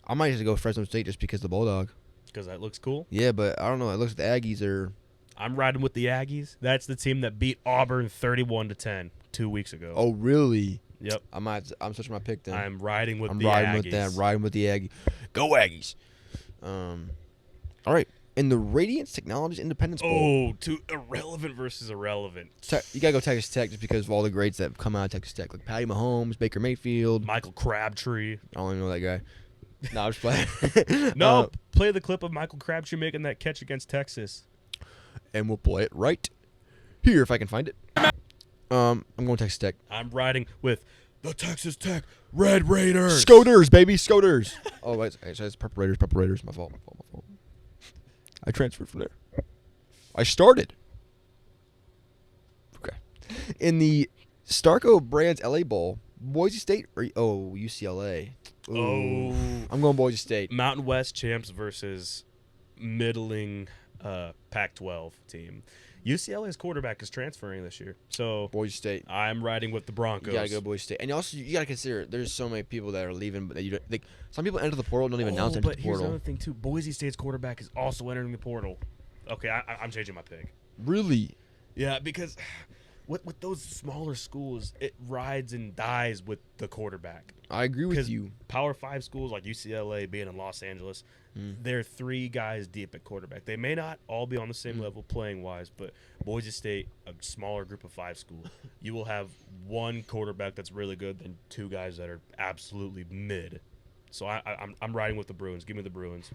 I might have to go Fresno State just because of the Bulldog. Because that looks cool? Yeah, but I don't know. It looks like the Aggies are... I'm riding with the Aggies. That's the team that beat Auburn 31-10 2 weeks ago. Oh, really? Yep. I'm switching my pick then. I'm riding with the Aggies. I'm riding with the Aggies. Go Aggies. All right. In the Radiance Technologies Independence Bowl. Oh, to irrelevant versus irrelevant. You got to go Texas Tech just because of all the greats that have come out of Texas Tech. Like Patty Mahomes, Baker Mayfield. Michael Crabtree. I don't even know that guy. No, I'm just playing. No, play the clip of Michael Crabtree making that catch against Texas. And we'll play it right here if I can find it. I'm going Texas Tech. I'm riding with the Texas Tech Red Raiders. Scoters, baby, Scoters. Oh, wait. So it's Purple Raiders. My fault. I transferred from there. I started. Okay. In the Starco Brands LA Bowl, Boise State or UCLA. Ooh. Oh. I'm going Boise State. Mountain West champs versus middling Pac-12 team. UCLA's quarterback is transferring this year. So Boise State. I'm riding with the Broncos. You got to go Boise State. And also you got to consider there's so many people that are leaving but that you don't like some people enter the portal don't even announce into the portal. But here's another thing too. Boise State's quarterback is also entering the portal. Okay, I'm changing my pick. Really? Yeah, because with those smaller schools, it rides and dies with the quarterback. I agree with 'Cause you. Power 5 schools like UCLA, being in Los Angeles, they're 3 guys deep at quarterback. They may not all be on the same level playing wise, but Boise State, a smaller group of 5 school, you will have one quarterback that's really good, then 2 guys that are absolutely mid. So I'm riding with the Bruins. Give me the Bruins.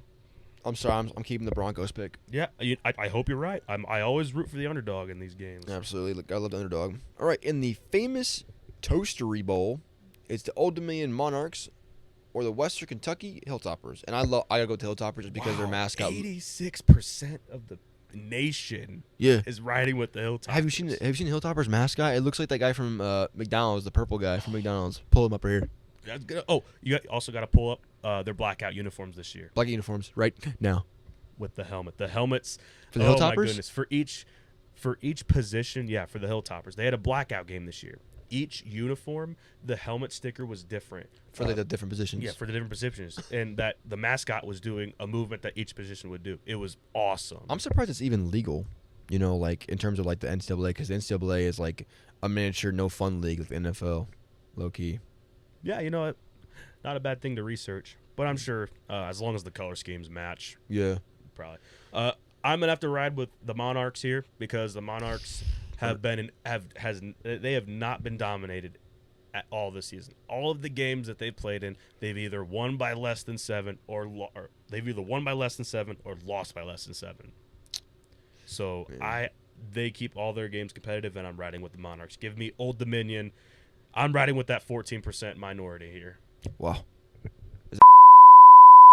I'm sorry. I'm keeping the Broncos pick. Yeah, I hope you're right. I always root for the underdog in these games. Absolutely. Look, I love the underdog. All right, in the famous Toastery Bowl, it's the Old Dominion Monarchs or the Western Kentucky Hilltoppers. And I gotta go with the Hilltoppers just because their mascot. 86% of the nation is riding with the Hilltoppers. Have you seen the Hilltoppers mascot? It looks like that guy from McDonald's, the purple guy from McDonald's. Pull him up right here. That's good. Oh, also got to pull up their blackout uniforms this year Black uniforms right now. with the helmet. The helmets For the oh Hilltoppers? my goodness, for each position, yeah, for the Hilltoppers. They had a blackout game this year. Each uniform, the helmet sticker was different For the different positions. Yeah, for the different positions, and that the mascot was doing a movement that each position would do. It was awesome. I'm surprised it's even legal, like in terms of like the NCAA, because the NCAA is like a miniature no fun league with the NFL, low key. Yeah, you know what? Not a bad thing to research, but I'm sure as long as the color schemes match, Yeah. probably. I'm gonna have to ride with the Monarchs here because the Monarchs they have not been dominated at all this season. All of the games that they've played in, they've either won by less than 7 or lost by less than 7. So they keep all their games competitive, and I'm riding with the Monarchs. Give me Old Dominion. I'm riding with that 14% minority here. Wow.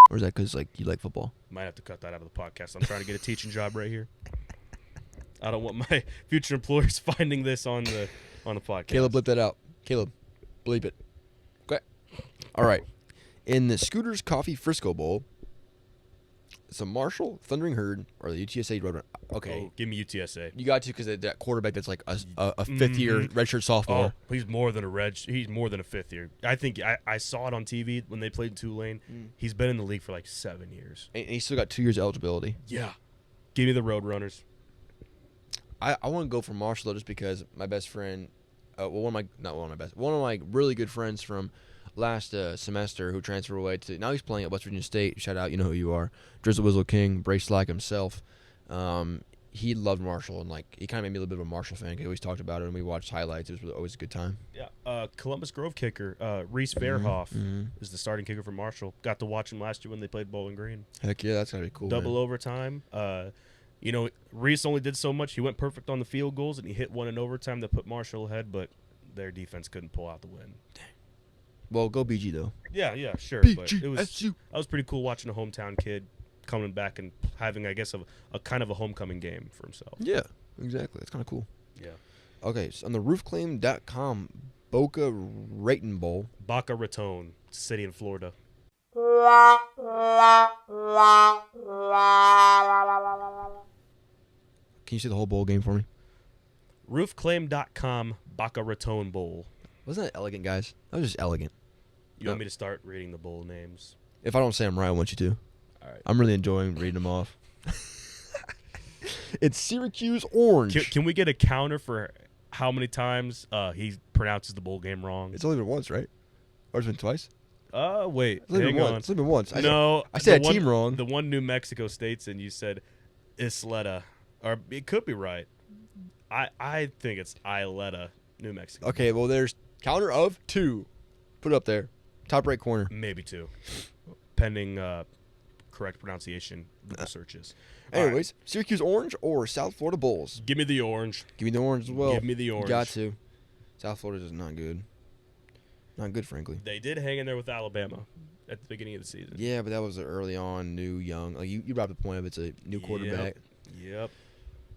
Or is that because like you like football? Might have to cut that out of the podcast. I'm trying to get a teaching job right here. I don't want my future employers finding this on the podcast. Caleb, blip that out. Caleb, bleep it. Okay. All right. In the Scooters Coffee Frisco Bowl, it's a Marshall Thundering Herd or the UTSA Roadrunner. Okay. Oh, give me UTSA. You got to because that quarterback that's like a fifth-year redshirt sophomore. Oh, he's more than a fifth year. I think I saw it on TV when they played Tulane. He's been in the league for like 7 years. And he's still got 2 years eligibility. Yeah. Give me the Roadrunners. I want to go for Marshall though, just because my best friend, one of my really good friends from last semester who transferred away to now he's playing at West Virginia State. Shout out, you know who you are, Drizzle Wizzle King, Brace Slack himself. He loved Marshall and like he kind of made me a little bit of a Marshall fan. He always talked about it and we watched highlights. It was always a good time. Yeah. Columbus Grove kicker Reese Fairhoff is the starting kicker for Marshall. Got to watch him last year when they played Bowling Green. Heck yeah, that's gonna be cool. Double overtime. Reese only did so much. He went perfect on the field goals, and he hit one in overtime that put Marshall ahead, but their defense couldn't pull out the win. Well, go BG though. Yeah, sure. But that was pretty cool watching a hometown kid coming back and having, I guess, a kind of a homecoming game for himself. Yeah, exactly. That's kind of cool. Yeah. Okay, so on the roofclaim.com Boca Raton Bowl. Boca Raton, city in Florida. Can you say the whole bowl game for me? Roofclaim.com Boca Raton Bowl. Wasn't that elegant, guys? That was just elegant. You want me to start reading the bowl names? If I don't say them right, I want you to. All right. I'm really enjoying reading them off. It's Syracuse Orange. Can we get a counter for how many times he pronounces the bowl game wrong? It's only been once, right? Or it's been twice? Wait. It's only Hang been on. once. It's only been once. I the said a team wrong. The one New Mexico State's, and you said Isleta. Or it could be right. I think it's Isleta, New Mexico. Okay, well, there's counter of 2. Put it up there. Top right corner. Maybe 2. Pending correct pronunciation Google searches. Anyways, right. Syracuse Orange or South Florida Bulls? Give me the orange. Give me the orange as well. Give me the orange. Got to. South Florida is not good. Not good, frankly. They did hang in there with Alabama at the beginning of the season. Yeah, but that was early on, new, young. Like you brought up the point of it's a new quarterback. Yep.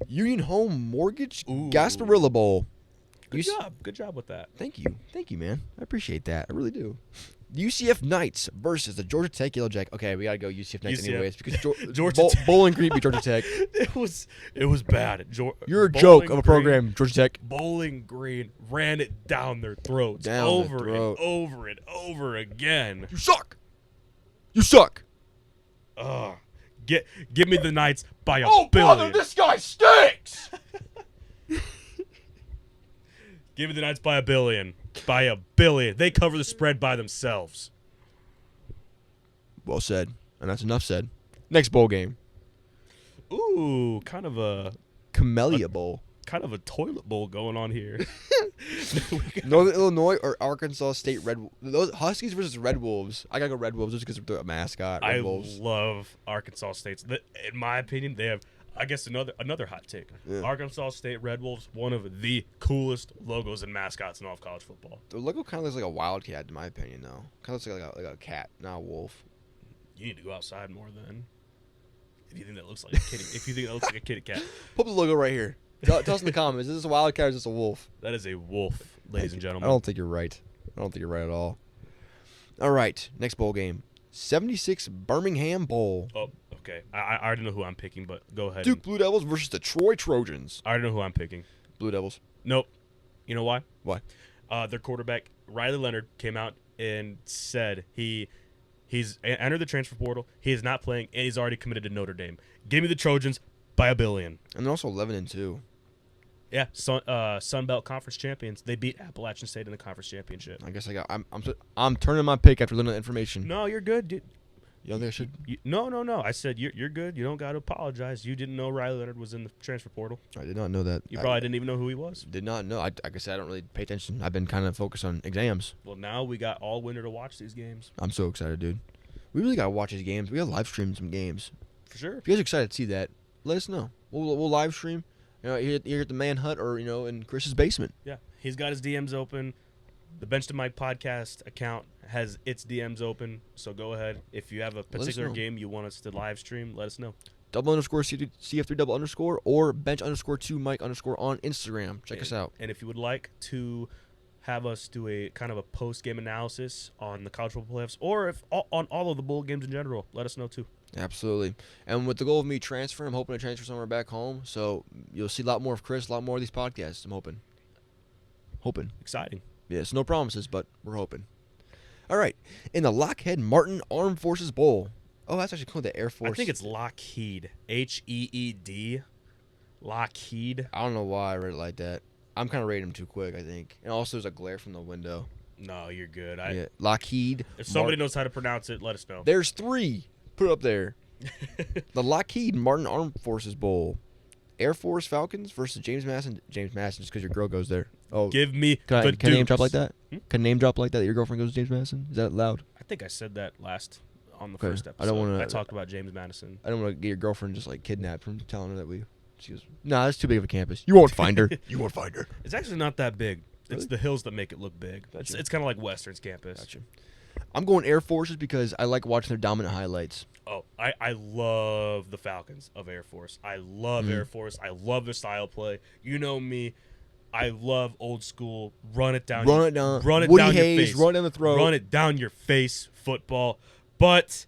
Union Home Mortgage Gasparilla Bowl. Good job with that. Thank you, man. I appreciate that. I really do. UCF Knights versus the Georgia Tech Yellow Jack. Okay, we gotta go UCF Knights anyways because Bowling Green beat Georgia Tech. It was bad. You're a joke of a program, Georgia Tech. Bowling Green ran it down their throats over and over and over again. You suck. You suck. Give me the Knights by a billion. Brother, this guy stinks. Give me the Knights by a billion. By a billion. They cover the spread by themselves. Well said. And that's enough said. Next bowl game. Ooh, kind of a Camellia Bowl. kind of a toilet bowl going on here. Northern Illinois or Arkansas State Red. Those Huskies versus Red Wolves. I gotta go Red Wolves just because they're a mascot. Red I Wolves. love Arkansas State. In my opinion, they have, I guess, another hot take. Yeah. Arkansas State Red Wolves, one of the coolest logos and mascots in all of college football. The logo kind of looks like a wildcat, in my opinion, though. Kind of looks like a cat, not a wolf. You need to go outside more then. If you think that looks like a kitty, if you think that looks like a kitty cat, Put the logo right here. Tell us in the comments. Is this a wildcat or is this a wolf? that is a wolf, ladies and I gentlemen. don't think you're right. I don't think you're right at all. All right, next bowl game. 76 Birmingham Bowl. Oh, okay. I already know who I'm picking, but go ahead. Duke Blue Devils versus the Troy Trojans. I already know who I'm picking. Blue Devils. Nope. You know why? Why? Their quarterback Riley Leonard came out and said he's entered the transfer portal. He is not playing, and he's already committed to Notre Dame. Give me the Trojans by a billion. And they're also 11-2. Yeah, Sun Belt Conference champions. They beat Appalachian State in the conference championship. I guess I'm turning my pick after learning that information. No, you're good, dude. You don't think I should? No. I said you're good. You don't got to apologize. You didn't know Riley Leonard was in the transfer portal. I did not know that. You probably didn't even know who he was. Did not know. Like I said, I don't really pay attention. I've been kind of focused on exams. Well, now we got all winter to watch these games. I'm so excited, dude. We really gotta watch these games. We gotta live stream some games. For sure. If you guys are excited to see that, let us know. We'll live stream. You know, here at the Man Hut or in Chris's basement. Yeah, he's got his DMs open. The Bench to Mike podcast account has its DMs open. So go ahead. If you have a particular know. game you want us to live stream, let us know. _CF3 or bench_2 Mike_ on Instagram. Check us out. And if you would like to have us do a kind of a post-game analysis on the college football playoffs or on all of the bowl games in general, let us know too. Absolutely. And with the goal of me transferring, I'm hoping to transfer somewhere back home. So you'll see a lot more of Chris, a lot more of these podcasts. I'm hoping. Exciting. Yes, no promises, but we're hoping. All right. In the Lockheed Martin Armed Forces Bowl. Oh, that's actually called the Air Force. I think it's Lockheed. Heed. Lockheed. I don't know why I read it like that. I'm kind of rating them too quick, I think. And also, there's a glare from the window. No, you're good. Yeah. Lockheed. If somebody knows how to pronounce it, let us know. There's 3. Put it up there. The Lockheed Martin Armed Forces Bowl. Air Force Falcons versus James Madison. James Madison, just because your girl goes there. Oh, Give me can I the name drop Dukes. like that? Can I name drop like that your girlfriend goes to James Madison? Is that loud? I think I said that last on the Okay. first episode. I don't wanna- I talked about James Madison. I don't want to get your girlfriend just like kidnapped from telling her that we. She goes, nah, that's too big of a campus. You won't find her. You won't find her. It's actually not that big. Really? It's the hills that make it look big. Gotcha. It's kind of like Western's campus. Gotcha. I'm going Air Forces because I like watching their dominant highlights. Oh, I love the Falcons of Air Force. I love Air Force. I love their style play. You know me. I love old school. Run it down. Run it down. Run it Woody down Hayes, your face. run down the throat. Run it down your face. Football. But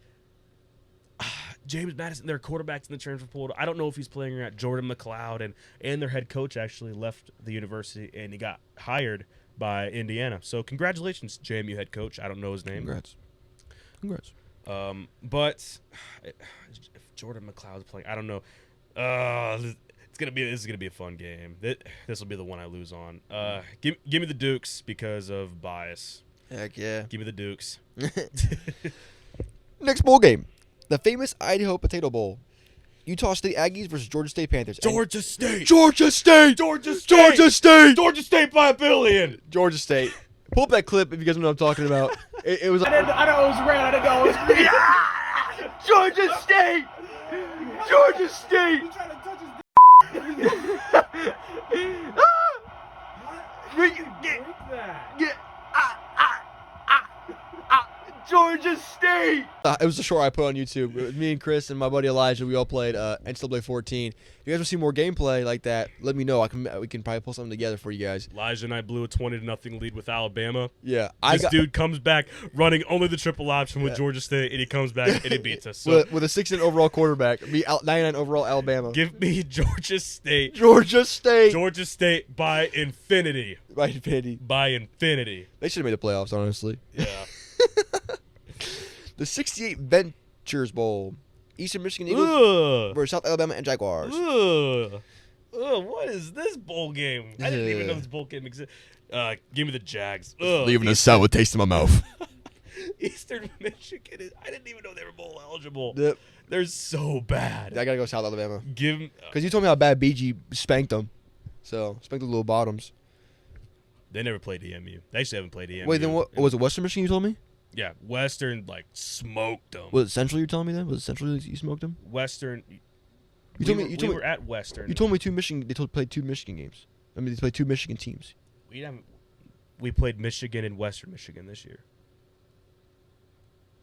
James Madison, their quarterback's in the transfer portal. I don't know if he's playing or not. Jordan McLeod and their head coach actually left the university and he got hired by Indiana. So congratulations, JMU head coach. I don't know his name. Congrats. But if Jordan McLeod's playing, I don't know. This is gonna be a fun game. This will be the one I lose on. Give me the Dukes because of bias. Heck yeah. Give me the Dukes. Next bowl game. The famous Idaho Potato Bowl. Utah State Aggies versus Georgia State Panthers. Georgia State. Georgia State. Georgia State. Georgia State. Georgia State by a billion. Georgia State. Pull up that clip if you guys know what I'm talking about. It was. I know it was red. I didn't know it was green. Georgia State. Georgia State. He's trying to touch his break that. Georgia State. It was a short I put on YouTube. It was me and Chris and my buddy Elijah. We all played NCAA 14. If you guys want to see more gameplay like that, let me know. We can probably pull something together for you guys. Elijah and I blew a 20-0 lead with Alabama. Yeah, This dude comes back running only the triple option with Georgia State, and he comes back and he beats us. So with a 16 overall quarterback, 99 overall Alabama. give me Georgia State. Georgia State. Georgia State by infinity. By infinity. By infinity. They should have made the playoffs, honestly. Yeah. The 68 Ventures Bowl. Eastern Michigan Eagles Ugh. versus South Alabama and Jaguars. Ugh. Ugh, what is this bowl game? I didn't even know this bowl game existed. Give me the Jags. Ugh, Leaving a sour taste in my mouth. Eastern Michigan. I didn't even know they were bowl eligible. Yep. They're so bad. I gotta go South Alabama. Give 'em- Because you told me how bad BG spanked them. So, spanked the little bottoms. They never played EMU. They actually haven't played EMU. Wait, then what? Was it Western Michigan you told me? Yeah, Western smoked them. Was it Central you're telling me then? Was it Central you smoked them? Western. You told me. We were at Western. You told me played 2 Michigan games. I mean, they played 2 Michigan teams. We played Michigan and Western Michigan this year.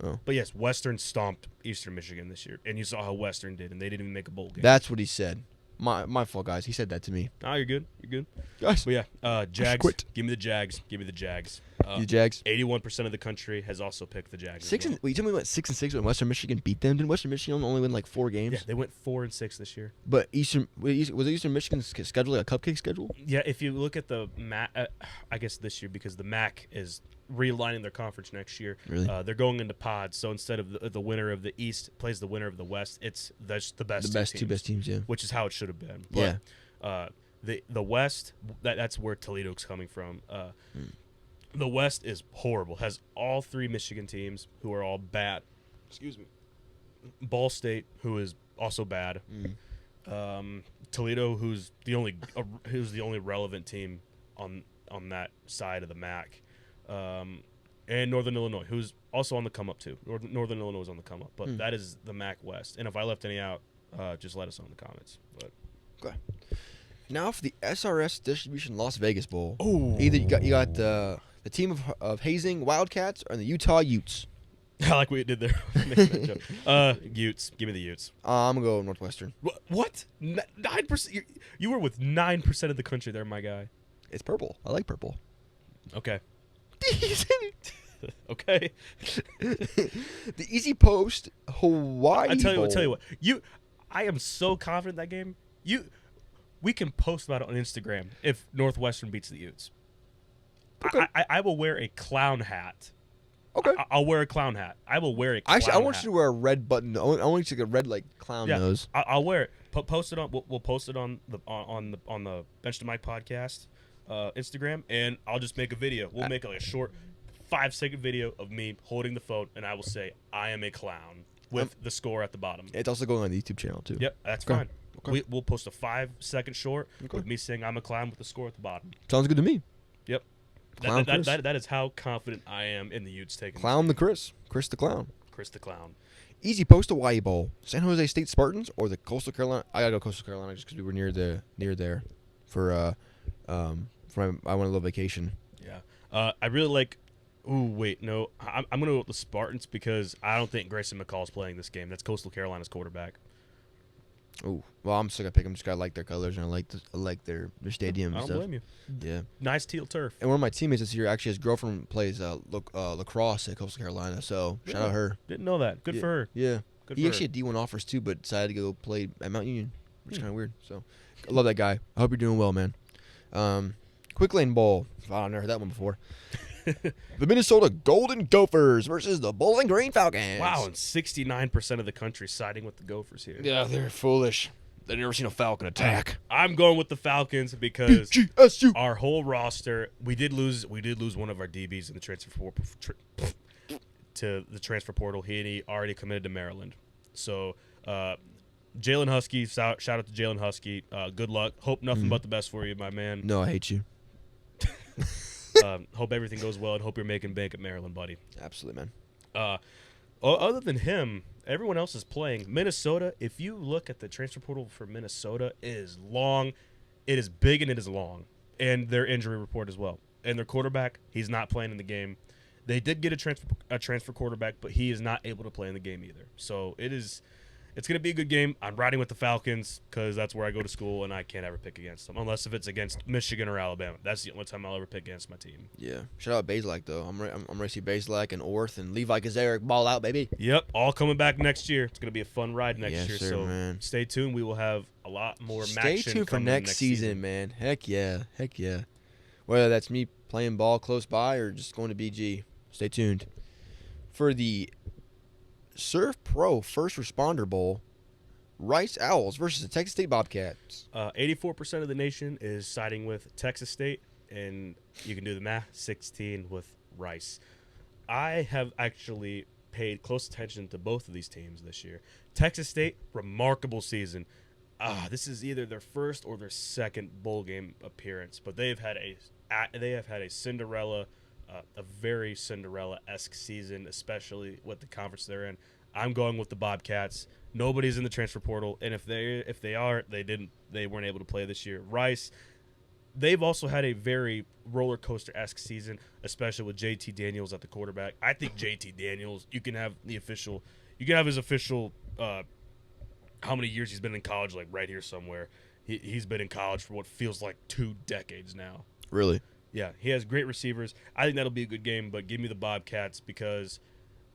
Oh. But yes, Western stomped Eastern Michigan this year, and you saw how Western did, and they didn't even make a bowl game. That's what he said. My fault, guys. He said that to me. Oh, you're good. You're good. Guys. But yeah, Jags. quit. Give me the Jags. Give me the Jags. You Jags. 81% of the country has also picked the Jags. Wait, you told me what 6-6 when Western Michigan beat them? Didn't Western Michigan only win like 4 games? Yeah, they went 4-6 this year. But was Eastern Michigan's schedule like a cupcake schedule? Yeah, if you look at the MAC, I guess this year because the MAC is realigning their conference next year. Really? They're going into pods. So instead of the winner of the East plays the winner of the West, it's the best. Two best teams, yeah. Which is how it should have been. But, yeah. The West, that's where Toledo's coming from. The West is horrible. Has all 3 Michigan teams who are all bad. Excuse me. Ball State, who is also bad. Toledo, who's the only relevant team on that side of the MAC. And Northern Illinois, who's also on the come up too. Northern Illinois is on the come up, but that is the MAC West. And if I left any out, just let us know in the comments. But Okay. Now for the SRS Distribution Las Vegas Bowl. oh, Either you got the team of Hazing Wildcats or the Utah Utes. I like what you did there. Utes, give me the Utes. I'm gonna go Northwestern. What? 9%? You were with 9% of the country there, my guy. It's purple. I like purple. Okay. Okay. The Easy Post Hawaii. I tell you Bowl. what. I am so confident in that game. We can post about it on Instagram if Northwestern beats the Utes. Okay. I will wear a clown hat. Okay. I'll wear a clown hat. I will wear a clown Actually, I want hat. you to wear a red button. I want you to get a red like clown nose. I'll wear it. Post it on. We'll post it on the Bench to Mike podcast Instagram, and I'll just make a video. We'll make like a short 5-second video of me holding the phone, and I will say I am a clown with the score at the bottom. It's also going on the YouTube channel too. Yep, that's Okay. fine. Okay. We'll post a 5-second short Okay. with me saying I'm a clown with the score at the bottom. Sounds good to me. Yep. Clown Chris. That is how confident I am in the Utes taking Clown the Chris the Clown. Chris the Clown. Easy Post Hawaii Bowl. San Jose State Spartans or the Coastal Carolina. I gotta go Coastal Carolina just because we were near there for I went on a little vacation. Yeah. I really like. Ooh, wait, no. I'm gonna go with the Spartans because I don't think Grayson McCall's playing this game. That's Coastal Carolina's quarterback. Oh, well, I'm still gonna pick them. Just gotta like their colors and I like their stadium I and don't stuff. blame you. Yeah. Nice teal turf. And one of my teammates this year, actually, his girlfriend plays lacrosse at Coastal Carolina. So shout out her. Didn't know that. Good Yeah. for her. Yeah. Good He for actually her. had D1 offers too, but decided to go play at Mount Union, which is kind of weird. So I love that guy. I hope you're doing well, man. Quick Lane Bowl. I've never heard that one before. The Minnesota Golden Gophers versus the Bowling Green Falcons. Wow, and 69% of the country siding with the Gophers here. Yeah, they're foolish. They've never seen a Falcon attack. I'm going with the Falcons because GSU. our whole roster, we did lose one of our DBs in the transfer to the transfer portal. He already committed to Maryland. So, Jalen Husky, shout out to Jalen Husky. Good luck. Hope nothing but the best for you, my man. No, I hate you. Hope everything goes well and hope you're making bank at Maryland, buddy. Absolutely, man. Other than him, everyone else is playing. Minnesota, if you look at the transfer portal for Minnesota, it is long. It is big and it is long. And their injury report as well. And their quarterback, he's not playing in the game. They did get a transfer quarterback, but he is not able to play in the game either. So it's going to be a good game. I'm riding with the Falcons because that's where I go to school, and I can't ever pick against them unless if it's against Michigan or Alabama. That's the only time I'll ever pick against my team. Yeah. Shout out Bazelak, though. I'm ready to see Bazelak and Orth and Levi Kazarick ball out, baby. Yep, all coming back next year. It's going to be a fun ride next Yes, year. sir, So man. stay tuned. We will have a lot more Stay action tuned for coming next season, man. Heck yeah. Heck yeah. Whether that's me playing ball close by or just going to BG. Stay tuned. For the Surf Pro First Responder Bowl, Rice Owls versus the Texas State Bobcats. 84% of the nation is siding with Texas State, and you can do the math, 16 with Rice. I have actually paid close attention to both of these teams this year. Texas State, remarkable season. This is either their first or their second bowl game appearance, but they have had a Cinderella, a very Cinderella-esque season, especially with the conference they're in. I'm going with the Bobcats. Nobody's in the transfer portal, and if they are, they weren't able to play this year. Rice, they've also had a very roller coaster-esque season, especially with JT Daniels at the quarterback. I think JT Daniels, you can have his official how many years he's been in college, like right here somewhere. He's been in college for what feels like 2 decades now. Really? Yeah, he has great receivers. I think that'll be a good game, but give me the Bobcats because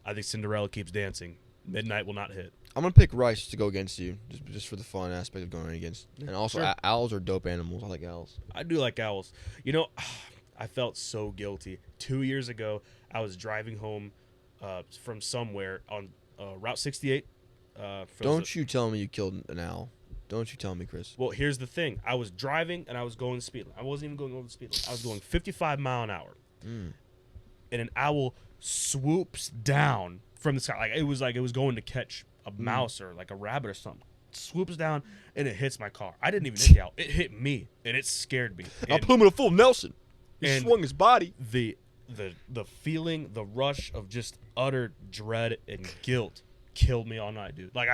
I think Cinderella keeps dancing. Midnight will not hit. I'm going to pick Rice to go against you, just for the fun aspect of going against. And also, Sure. owls are dope animals. I like owls. I do like owls. You know, I felt so guilty. 2 years ago, I was driving home from somewhere on Route 68. Don't you tell me you killed an owl. Don't you tell me, Chris. Well, here's the thing. I was driving, and I was going the speed limit. I wasn't even going over the speed limit. I was going 55 mile an hour. Mm. And an owl swoops down from the sky. It was going to catch a mouse or like a rabbit or something. Swoops down, and it hits my car. I didn't even hit the owl. It hit me, and it scared me. I put him in a full Nelson. He and swung his body. The feeling, the rush of just utter dread and guilt killed me all night, dude. Like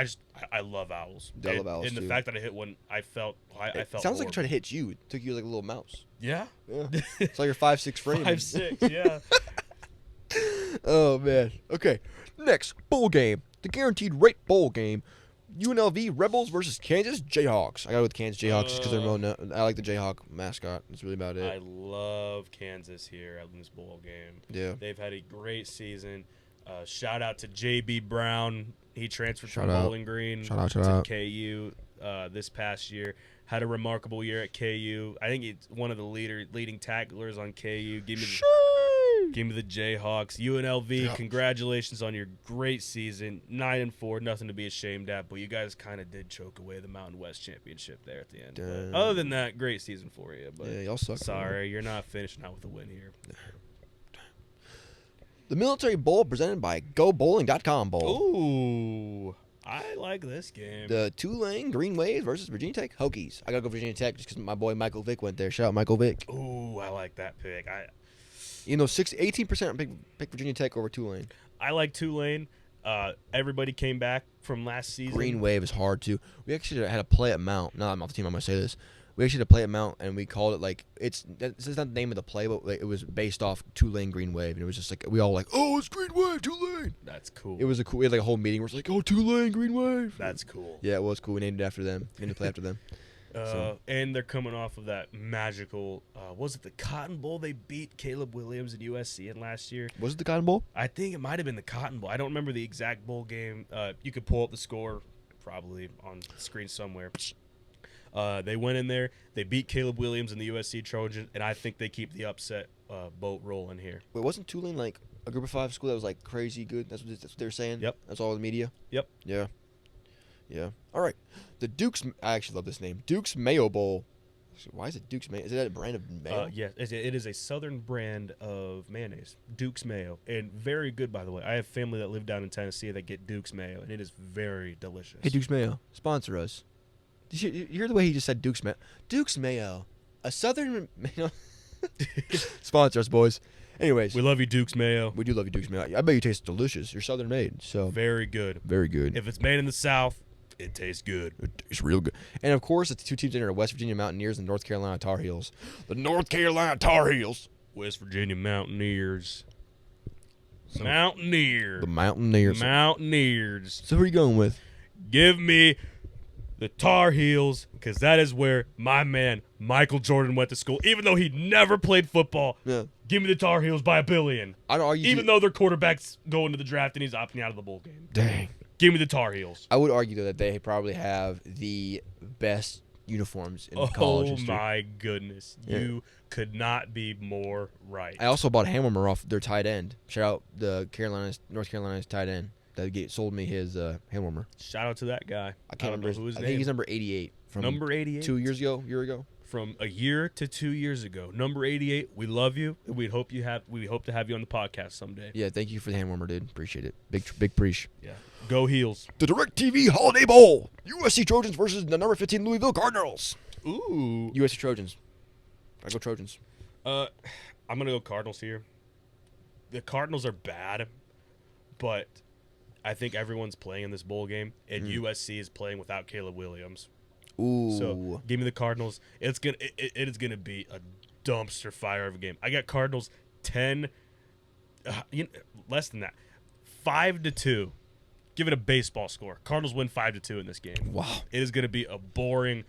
I love owls. I love owls, and the too. fact that I hit one, I felt It sounds horrible. like it tried to hit you. It took you like a little mouse. Yeah. Yeah. It's like your 5'6" frame. 5'6", yeah. Oh, man. Okay. Next, bowl game. The guaranteed rate bowl game. UNLV Rebels versus Kansas Jayhawks. I got to go with Kansas Jayhawks because I like the Jayhawk mascot. That's really about it. I love Kansas here in this bowl game. Yeah. They've had a great season. Shout out to J.B. Brown. He transferred Shout from out. Bowling Green Shout out, to shout out. KU this past year. Had a remarkable year at KU. I think he's one of the leading tacklers on KU. Give me the Jayhawks. UNLV, Jayhawks. Congratulations on your great season. 9-4, nothing to be ashamed at, but you guys kind of did choke away the Mountain West Championship there at the end. Damn. But other than that, great season for you. But Yeah, y'all suck. sorry, you're not finishing out with a win here. The Military Bowl presented by GoBowling.com Bowl. Ooh, I like this game. The Tulane Green Wave versus Virginia Tech Hokies. I got to go Virginia Tech just because my boy Michael Vick went there. Shout out Michael Vick. Ooh, I like that pick. 18% pick Virginia Tech over Tulane. I like Tulane. Everybody came back from last season. Green Wave is hard too. We actually had a play at Mount. Now I'm off the team. I'm gonna say this. We actually had a play at Mount, and we called it like it's not the name of the play, but like, it was based off Tulane Green Wave, and it was just like we all like, oh, it's Green Wave, Tulane. That's cool. It was we had like a whole meeting where it's like, oh, Tulane Green Wave. That's cool. Yeah, it was cool. We named it after them. Named the play after them. And they're coming off of that magical, was it the Cotton Bowl? They beat Caleb Williams and USC in last year. Was it the Cotton Bowl? I think it might have been the Cotton Bowl. I don't remember the exact bowl game. You could pull up the score probably on the screen somewhere. They went in there. They beat Caleb Williams and the USC Trojans, and I think they keep the upset boat rolling here. Wait, wasn't Tulane like a Group of 5 school that was like crazy good? That's what they were saying? Yep. That's all the media? Yep. Yeah. Yeah. All right. The Duke's, I actually love this name. Duke's Mayo Bowl. Why is it Duke's Mayo? Is it a brand of mayo? Yeah, it is a southern brand of mayonnaise, Duke's Mayo, and very good, by the way. I have family that live down in Tennessee that get Duke's Mayo, and it is very delicious. Hey, Duke's Mayo, sponsor us. Did you hear the way he just said Duke's Mayo? Duke's Mayo, a southern mayo. Sponsor us, boys. Anyways, We love you, Duke's Mayo. we do love you, Duke's Mayo. I bet you taste delicious. You're southern made, so Very good. very good. If it's made in the South, it tastes good. It's real good. And of course, it's the two teams that are West Virginia Mountaineers and North Carolina Tar Heels. The North Carolina Tar Heels. West Virginia Mountaineers. Mountaineer. The Mountaineers. Mountaineers. So who are you going with? Give me the Tar Heels, because that is where my man Michael Jordan went to school. Even though he never played football, Yeah. give me the Tar Heels by $1 billion. I don't argue. Even though their quarterback's going to the draft and he's opting out of the bowl game. Dang. Give me the Tar Heels. I would argue, though, that they probably have the best uniforms in college Oh, history. my goodness. Yeah. You could not be more right. I also bought a hand warmer off their tight end. Shout out the North Carolina's tight end that sold me his hand warmer. Shout out to that guy. I can't remember. who his I name. think he's number 88 from Number 88. year ago. from a year to 2 years ago. Number 88, we love you. And we hope to have you on the podcast someday. Yeah, thank you for the hand warmer, dude. Appreciate it. Big preach. Yeah. Go Heels. The DirecTV Holiday Bowl. USC Trojans versus the number 15 Louisville Cardinals. Ooh. USC Trojans. I go Trojans. I'm going to go Cardinals here. The Cardinals are bad, but I think everyone's playing in this bowl game, and USC is playing without Caleb Williams. Ooh. So give me the Cardinals. It is gonna be a dumpster fire of a game. I got Cardinals 10, less than that, 5-2. Give it a baseball score. Cardinals win 5-2 in this game. Wow. It is gonna be a boring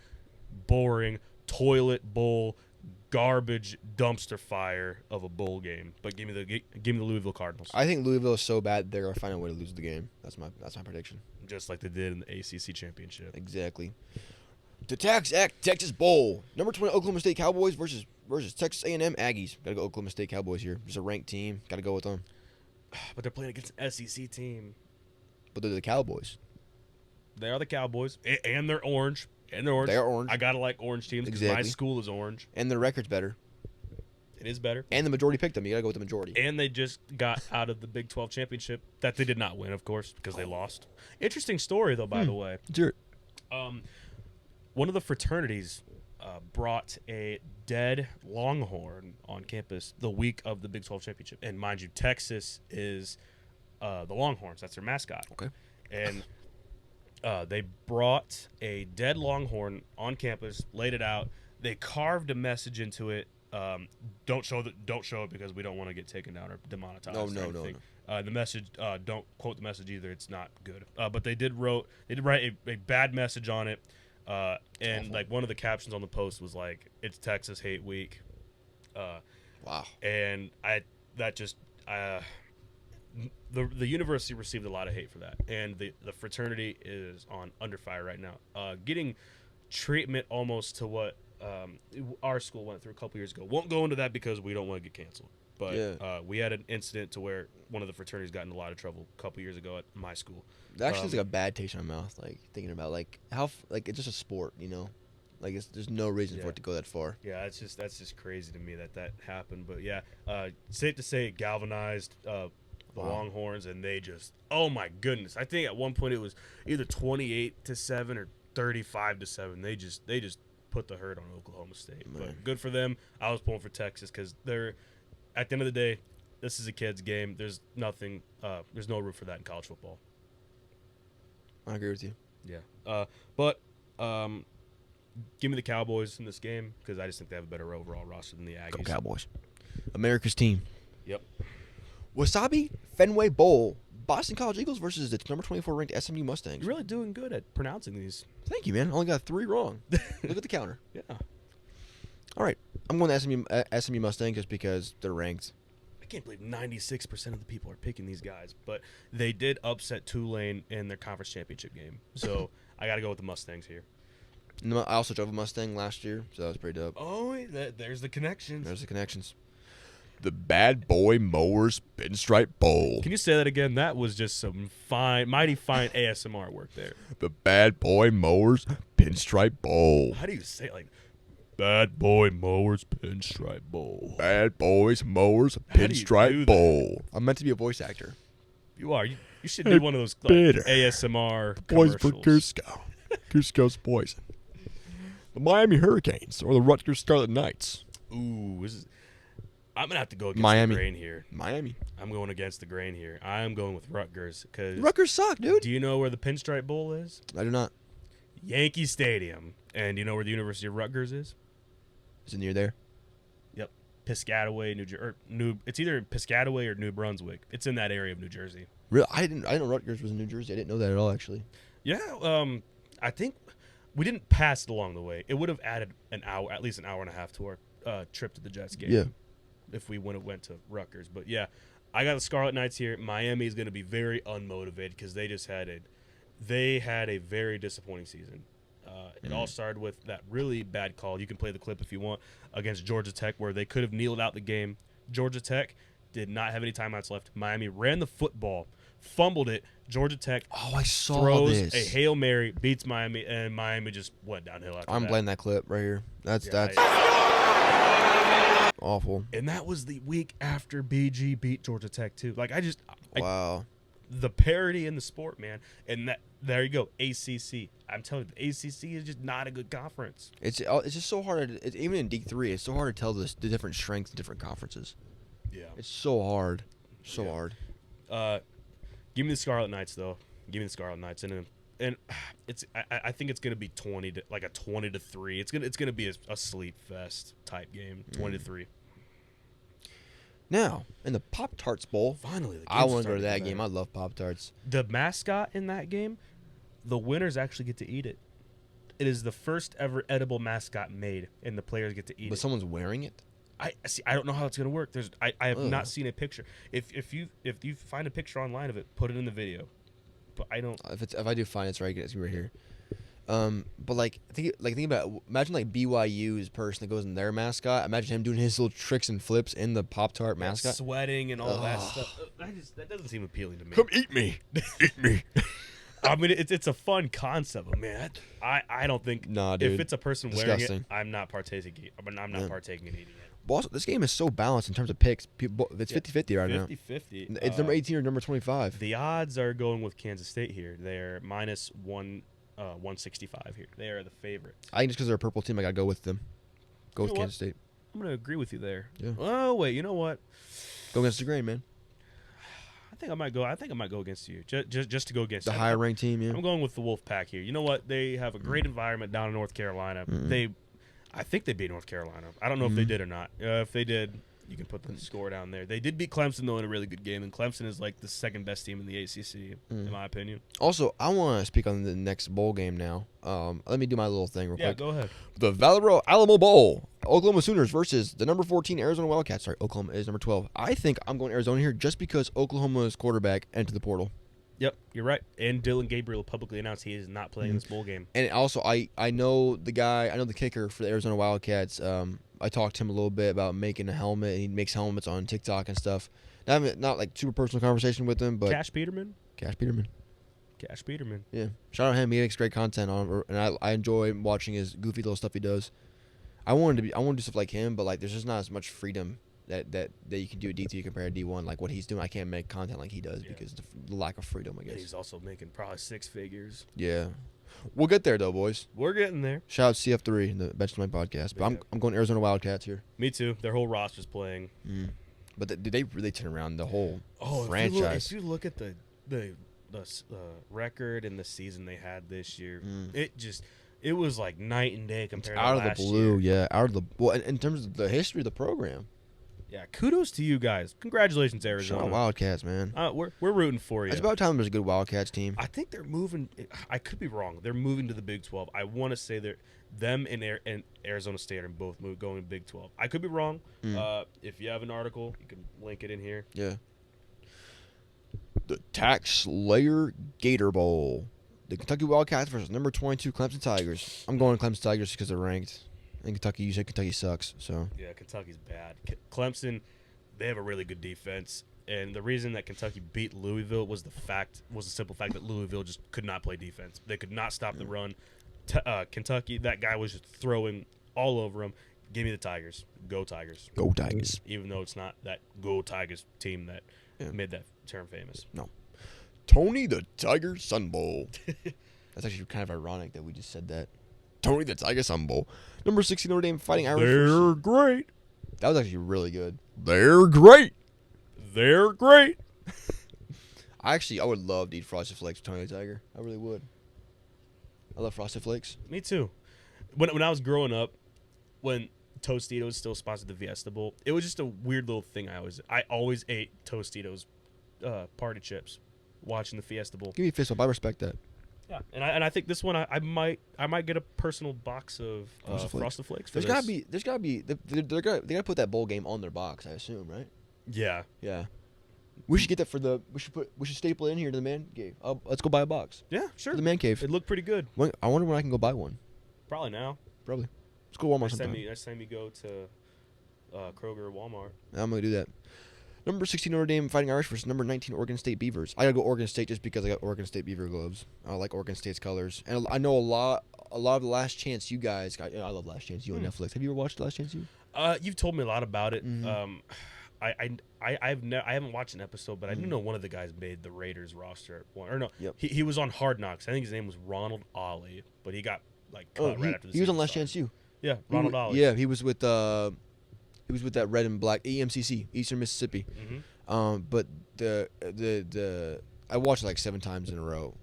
toilet bowl, garbage dumpster fire of a bowl game. But give me the Louisville Cardinals. I think Louisville is so bad they're gonna find a way to lose the game. That's my prediction. Just like they did in the ACC championship. Exactly. The Tax Act Texas Bowl. Number 20 Oklahoma State Cowboys versus Texas A&M Aggies. Gotta go Oklahoma State Cowboys here. Just a ranked team. Gotta go with them. But they're playing against an SEC team. But they're the Cowboys. They are the Cowboys, and they're orange. They are orange. I gotta like orange teams because Exactly. my school is orange. And their record's better. It is better. And the majority picked them. You gotta go with the majority. And they just got out of the Big 12 championship that they did not win, of course, because they lost. Interesting story, though, by the way. Sure. One of the fraternities brought a dead longhorn on campus the week of the Big 12 championship. And mind you, Texas is the Longhorns. That's their mascot. Okay. And they brought a dead longhorn on campus, laid it out. They carved a message into it. Don't show it because we don't want to get taken down or demonetized. No. The message, don't quote the message either. It's not good. But they did write a bad message on it. And like one of the captions on the post was like, "It's Texas Hate Week." Wow. And the university received a lot of hate for that, and the fraternity is under fire right now, getting treatment almost to what our school went through a couple years ago. Won't go into that because we don't want to get canceled. But Yeah. We had an incident to where one of the fraternities got in a lot of trouble a couple years ago at my school. That actually is like a bad taste in my mouth. Like thinking about like how like it's just a sport, you know. Like there's no reason for it to go that far. Yeah, that's just crazy to me that happened. But yeah, safe to say it galvanized the Longhorns, and they just, oh my goodness, I think at one point it was either 28-7 or 35-7. They just put the hurt on Oklahoma State. Man. But good for them. I was pulling for Texas because they're, at the end of the day, this is a kid's game. There's nothing. There's no room for that in college football. I agree with you. Yeah. But give me the Cowboys in this game because I just think they have a better overall roster than the Aggies. Go Cowboys. America's team. Yep. Wasabi Fenway Bowl. Boston College Eagles versus the number 24 ranked SMU Mustangs. You're really doing good at pronouncing these. Thank you, man. I only got 3 wrong. Look at the counter. Yeah. All right. I'm going to SMU Mustangs just because they're ranked. I can't believe 96% of the people are picking these guys, but they did upset Tulane in their conference championship game. So I got to go with the Mustangs here. No, I also drove a Mustang last year, so that was pretty dope. Oh, there's the connections. There's the connections. The Bad Boy Mowers Pinstripe Bowl. Can you say that again? That was just some mighty fine ASMR work there. The Bad Boy Mowers Pinstripe Bowl. How do you say it? Like, Bad Boy Mowers Pinstripe Bowl. Bad Boys Mowers How do you do Pinstripe that? Bowl. I'm meant to be a voice actor. You are. You should do one of those like, Bitter. ASMR Boys for commercials. Cusco. Cusco's poison. The Miami Hurricanes or the Rutgers Scarlet Knights. Ooh, I'm going to have to go against Miami. the grain here. Miami. I'm going against the grain here. I'm going with Rutgers. Cause Rutgers suck, dude. do you know where the Pinstripe Bowl is? I do not. Yankee Stadium. And do you know where the University of Rutgers is? Is it near there? Yep. Piscataway, it's either Piscataway or New Brunswick. It's in that area of New Jersey. Really? I didn't know Rutgers was in New Jersey. I didn't know that at all, actually. Yeah, I think we didn't pass it along the way. It would have added at least an hour and a half to our trip to the Jets game. Yeah. If we went to Rutgers. But yeah, I got the Scarlet Knights here. Miami is going to be very unmotivated because they just had a very disappointing season. It all started with that really bad call. You can play the clip if you want against Georgia Tech where they could have kneeled out the game. Georgia Tech did not have any timeouts left. Miami ran the football fumbled it. Georgia Tech Oh, I saw throws this. a Hail Mary, beats Miami, and Miami just went downhill after I'm that. blaming that clip right here. That's awful. And that was the week after BG beat Georgia Tech too. Like Wow. the parity in the sport, man. And there you go, ACC. I'm telling you, the ACC is just not a good conference. It's just so hard. Even in D3, it's so hard to tell the different strengths in different conferences. Yeah. It's so hard. So Yeah. hard. Give me the Scarlet Knights though. Give me the Scarlet Knights, and it's I think it's gonna be 20 to 3. It's gonna be a sleep fest type game, 20-3. Now, in the Pop-Tarts Bowl, Finally, I want to go to that game. I love Pop-Tarts. The mascot in that game, the winners actually get to eat it. It is the first ever edible mascot made, and the players get to eat But it. someone's wearing it? I see. I don't know how it's gonna work. I have Ugh. not seen a picture. If you find a picture online of it, put it in the video. But I don't. If I do find it's right, it's right here. But think about it. Imagine like BYU's person that goes in their mascot. Imagine him doing his little tricks and flips in the Pop-Tart mascot. Sweating and all that Ugh. stuff. That doesn't seem appealing to me. Come eat me, eat me. I mean, it's a fun concept, but man, I don't think. Nah, dude. If it's a person Disgusting. wearing it, I'm not partaking. I'm not partaking in eating it. But also, this game is so balanced in terms of picks. It's 50-50 right now. 50-50. It's number 18 or number 25. The odds are going with Kansas State here. They're minus 165 here. They are the favorites. I think just because they're a purple team, I gotta go with them. Go You with know Kansas State. I'm gonna agree with you there. Yeah. Oh wait, you know what? Go against the grain, man. I think I might go against you. Just to go against The you. higher ranked team, yeah. I'm going with the Wolf Pack here. You know what? They have a great environment down in North Carolina. I think they beat North Carolina. I don't know if they did or not. If they did, you can put the score down there. They did beat Clemson though in a really good game, and Clemson is like the second best team in the ACC in my opinion. Also, I want to speak on the next bowl game now. Let me do my little thing real Yeah, quick. go ahead. The Valero Alamo Bowl. Oklahoma Sooners versus the number 14 Arizona Wildcats. Sorry, Oklahoma is number 12. I think I'm going Arizona here just because Oklahoma's quarterback entered the portal. Yep, you're right. And Dylan Gabriel publicly announced he is not playing this bowl game. And also, I know the guy, I know the kicker for the Arizona Wildcats. I talked to him a little bit about making a helmet, and he makes helmets on TikTok and stuff. Not like super personal conversation with him, but Cash Peterman. Cash Peterman. Yeah. Shout out him. He makes great content on, and I enjoy watching his goofy little stuff he does. I want to do stuff like him, but like there's just not as much freedom that you can do at D2 compared to D1. Like what he's doing, I can't make content like he does because of the lack of freedom, I And guess. he's also making probably 6 figures. Yeah, we'll get there though, boys. We're getting there. Shout out CF3 in the Bench to My podcast. But I'm going Arizona Wildcats here. Me too. Their whole roster's playing. But did they really turn around the whole Oh, franchise? If you look at the record and the season they had this year, it was like night and day compared to out of last the blue, year. yeah. Out of the well, in terms of the history of the program. Yeah, kudos to you guys. Congratulations, Shout Arizona. out Wildcats, man. We're rooting for you. It's about time there's a good Wildcats team. I think they're moving. I could be wrong. They're moving to the Big 12. I want to say them and Arizona State are both going to Big 12. I could be wrong. If you have an article, you can link it in here. Yeah. The Tax Slayer Gator Bowl. The Kentucky Wildcats versus number 22 Clemson Tigers. I'm going Clemson Tigers because they're ranked. In Kentucky, you said Kentucky sucks, so. Yeah, Kentucky's bad. Clemson, they have a really good defense, and the reason that Kentucky beat Louisville was the simple fact that Louisville just could not play defense. They could not stop the run. Kentucky, that guy was just throwing all over them. Give me the Tigers. Go Tigers. Go Tigers. Even though it's not that Go Tigers team that made that term famous. No. Tony the Tiger Sun Bowl. That's actually kind of ironic that we just said that. Tony the Tiger Sun Bowl. Number 16 Notre Dame Fighting Irish. They're great. That was actually really good. They're great. They're great. I would love to eat Frosted Flakes with Tony the Tiger. I really would. I love Frosted Flakes. Me too. When I was growing up, when Tostitos still sponsored the Fiesta Bowl, it was just a weird little thing. I always ate Tostitos party chips watching the Fiesta Bowl. Give me a fist bump. I respect that. Yeah, and I think this one I might get a personal box of Frosted Flakes. For There's gotta be. They gotta put that bowl game on their box. I assume, right? Yeah. Yeah. We should get that for the. We should staple it in here to the man cave. Let's go buy a box. Yeah, sure. For the man cave. It looked pretty good. I wonder when I can go buy one. Probably now. Probably. Let's go to Walmart Next sometime. time you go to Kroger or Walmart. I'm gonna do that. Number 16 Notre Dame Fighting Irish versus number 19 Oregon State Beavers. I gotta go Oregon State just because I got Oregon State Beaver gloves. I like Oregon State's colors, and I know a lot of the Last Chance You guys. I love Last Chance You on Netflix. Have you ever watched Last Chance You? You've told me a lot about it. Mm-hmm. I haven't watched an episode, but I do know one of the guys made the Raiders roster at one. Or no, Yep. he was on Hard Knocks. I think his name was Ronald Ollie, but he got cut right after the he was on season Last started. Chance You. Yeah, Ronald Ollie. Yeah, he was with that red and black EMCC, Eastern Mississippi. Mm-hmm. But the I watched it like 7 times in a row,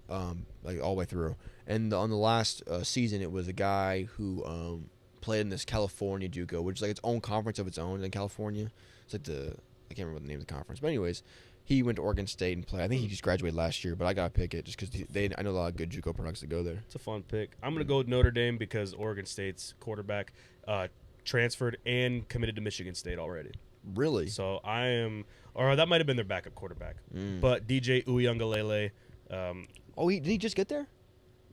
like all the way through. And on the last season, it was a guy who played in this California JUCO, which is like its own conference of its own in California. It's like I can't remember the name of the conference, but anyways, he went to Oregon State and played. I think he just graduated last year, but I gotta pick it just because I know a lot of good JUCO products that go there. It's a fun pick. I'm gonna go with Notre Dame because Oregon State's quarterback transferred and committed to Michigan State already. Really? So or that might have been their backup quarterback. But DJ Uyunglele, Did he just get there?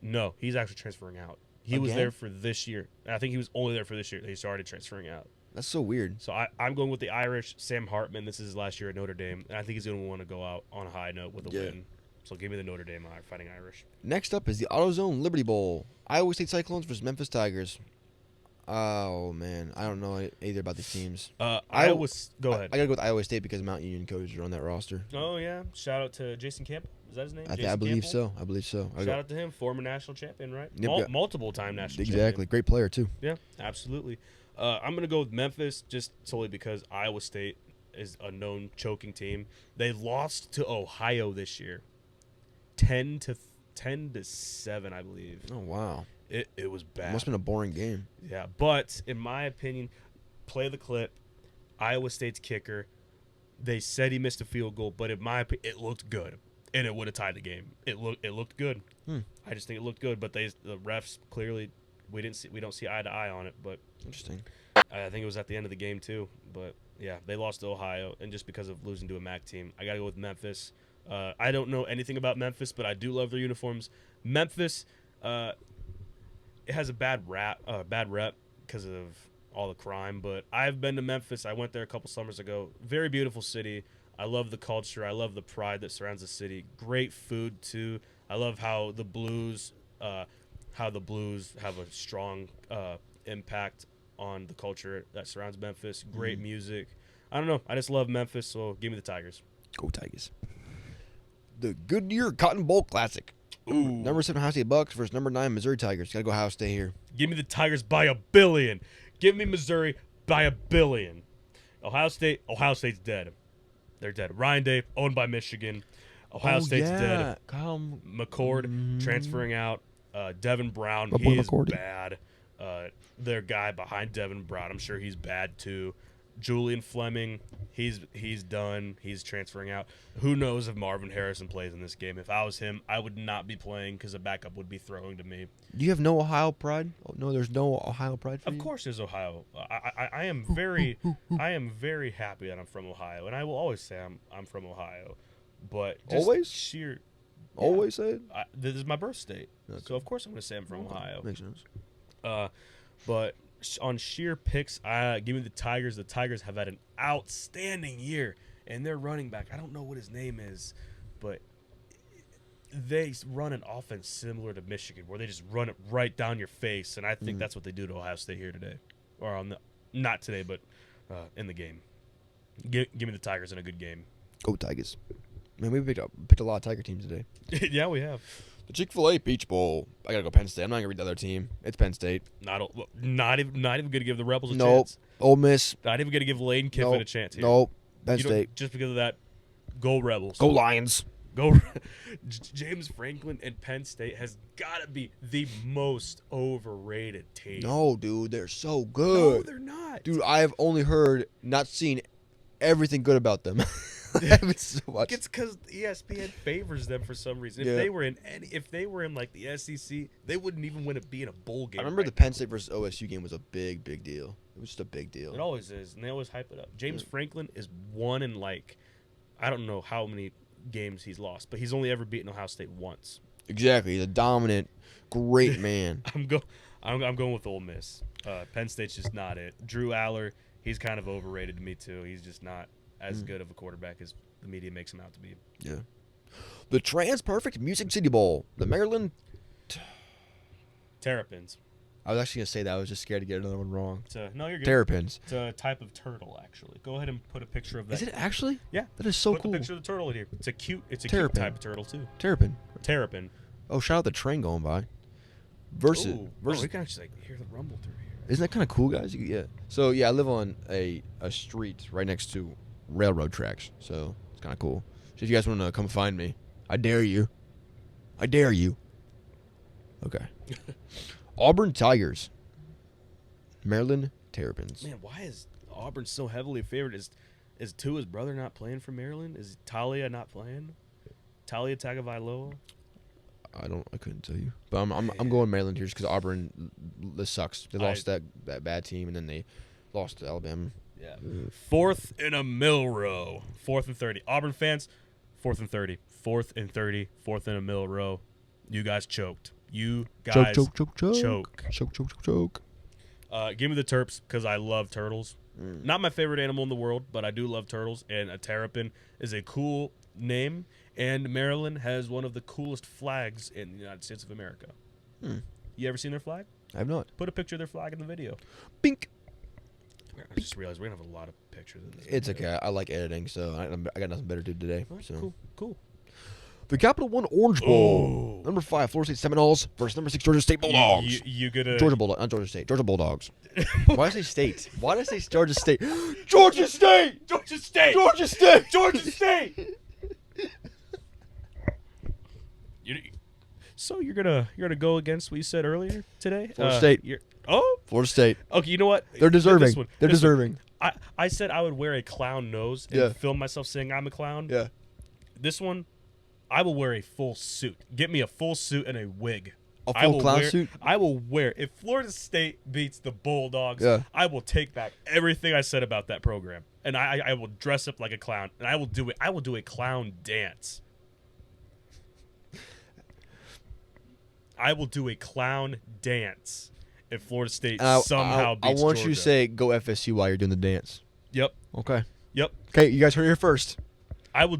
no, he's actually transferring out. He was Again? there for this year. I think he was only there for this year. He started transferring out. That's so weird. So I'm going with the Irish. Sam Hartman, this is his last year at Notre Dame, and I think he's going to want to go out on a high note with a win. So give me the Notre Dame Fighting Irish. Next up is the AutoZone Liberty Bowl. Iowa State Cyclones versus Memphis Tigers. Oh, man. I don't know either about these teams. Go ahead. I got to go with Iowa State because Mount Union coaches are on that roster. Oh, yeah. Shout out to Jason Campbell. Is that his name? I believe so. I believe so. Shout out to him. Former national champion, right? Yep, Multiple-time national champion. Exactly. Great player, too. Yeah, absolutely. I'm going to go with Memphis just solely because Iowa State is a known choking team. They lost to Ohio this year. 10-7, I believe. Oh, wow. It was bad. Must have been a boring game. Yeah, but in my opinion, play the clip. Iowa State's kicker, they said he missed a field goal, but in my opinion, it looked good, and it would have tied the game. It looked good. I just think it looked good, but the refs clearly we don't see eye to eye on it. But Interesting. I think it was at the end of the game too. But yeah, they lost to Ohio, and just because of losing to a MAC team, I got to go with Memphis. I don't know anything about Memphis, but I do love their uniforms. Memphis. It has a bad rep because of all the crime, but I've been to Memphis. I went there a couple summers ago. Very beautiful city. I love the culture. I love the pride that surrounds the city. Great food too. I love how the Blues have a strong impact on the culture that surrounds Memphis. Great music. I don't know. I just love Memphis, so give me the Tigers. Go Tigers. The Goodyear Cotton Bowl Classic. Ooh. Number 7 Ohio State Bucks versus number 9 Missouri Tigers. Gotta go Ohio State here. Give me the Tigers by $1 billion. Give me Missouri by $1 billion. Ohio State's dead. They're dead. Ryan Day, owned by Michigan. Ohio State's dead. McCord transferring out. Devin Brown, he is bad. Their guy behind Devin Brown, I'm sure he's bad too. Julian Fleming, he's done. He's transferring out. Who knows if Marvin Harrison plays in this game? If I was him, I would not be playing because a backup would be throwing to me. Do you have no Ohio pride? Oh, no, there's no Ohio pride for you? Of course, there's Ohio. I am very happy that I'm from Ohio, and I will always say I'm from Ohio. But just Always? Always say it? this is my birth state, Okay. so of course I'm going to say I'm from Ohio. Makes sense. But on sheer picks, give me the Tigers. The Tigers have had an outstanding year, and their running back, I don't know what his name is, but they run an offense similar to Michigan, where they just run it right down your face, and I think that's what they do to Ohio State here today, or not today, but in the game. Give me the Tigers in a good game. Go Tigers. Man, we picked a lot of Tiger teams today. Yeah, we have. The Chick-fil-A Peach Bowl. I gotta go Penn State. I'm not gonna read the other team. It's Penn State. Not even going to give the Rebels a Nope. chance. Ole Miss. Not even going to give Lane Kiffin a chance here. Nope. Penn State. Just because of that, go Rebels. Go Lions. Go. James Franklin and Penn State has got to be the most overrated team. No, dude, they're so No, good. they're not. Dude, I have only heard, not seen everything good about them. I haven't so much. It's because ESPN favors them for some reason. Yeah. If they were in like the SEC, they wouldn't even be in a bowl game. I remember right the Penn State versus OSU game was a big deal. It was just a big deal. It always is, and they always hype it up. James Franklin is one in I don't know how many games he's lost, but he's only ever beaten Ohio State once. Exactly. He's a dominant, great man. I'm going with Ole Miss. Penn State's just not it. Drew Aller, he's kind of overrated to me too. He's just not as good of a quarterback as the media makes him out to be. Yeah. The Trans-Perfect Music City Bowl. The Maryland. Terrapins. I was actually going to say that. I was just scared to get another one wrong. No, you're good. Terrapins. It's a type of turtle, actually. Go ahead and put a picture of that. Is it actually? Yeah. That is so put cool. Put a picture of the turtle in here. It's a cute Terrapin. type of turtle, too. Terrapin. Terrapin. Oh, shout out the train going by. Versus. We can actually hear the rumble through here. Isn't that kind of cool, guys? Yeah. So, yeah, I live on a street right next to railroad tracks. So, it's kind of cool. So, if you guys want to come find me, I dare you. I dare you. Okay. Auburn Tigers. Maryland Terrapins. Man, why is Auburn so heavily favored? Is Tua's brother not playing for Maryland? Is Talia not playing? Talia Tagovailoa? I couldn't tell you. But I'm going Maryland here just because Auburn, this sucks. They lost that bad team, and then they lost to Alabama. Yeah. 4th in a mill row. 4th and 30. Auburn fans, 4th and 30. 4th and 30. 4th in a mill row. You guys choked. You guys choke. choke. Give me the Terps because I love turtles. Not my favorite animal in the world, but I do love turtles, and a terrapin is a cool name, and Maryland has one of the coolest flags in the United States of America. You ever seen their flag? I have not. Put a picture of their flag in the video. Bink. I just realized we're going to have a lot of pictures in this It's video. okay. I like editing, so I got nothing better to do today. All right, So. Cool. The Capital One Orange Bowl. Number 5, Florida State Seminoles versus number 6, Georgia State Bulldogs. You gonna Georgia Bulldog, not Georgia State. Georgia Bulldogs. Why did I say state? Why did I say Georgia State? Georgia State! Georgia State! Georgia State! Georgia State! So you're gonna go against what you said earlier today? Florida State. Florida State. Okay. You know what? They're deserving. This one. They're deserving. I said I would wear a clown nose and film myself saying I'm a clown. Yeah. This one, I will wear a full suit. Get me a full suit and a wig. A full clown suit? I will wear. If Florida State beats the Bulldogs, I will take back everything I said about that program, and I will dress up like a clown, and I will do it. I will do a clown dance. I will do a clown dance if Florida State somehow beats I want Georgia. you to say "Go FSU" while you're doing the dance. Yep. Okay. Yep. Okay, you guys heard it here first. I will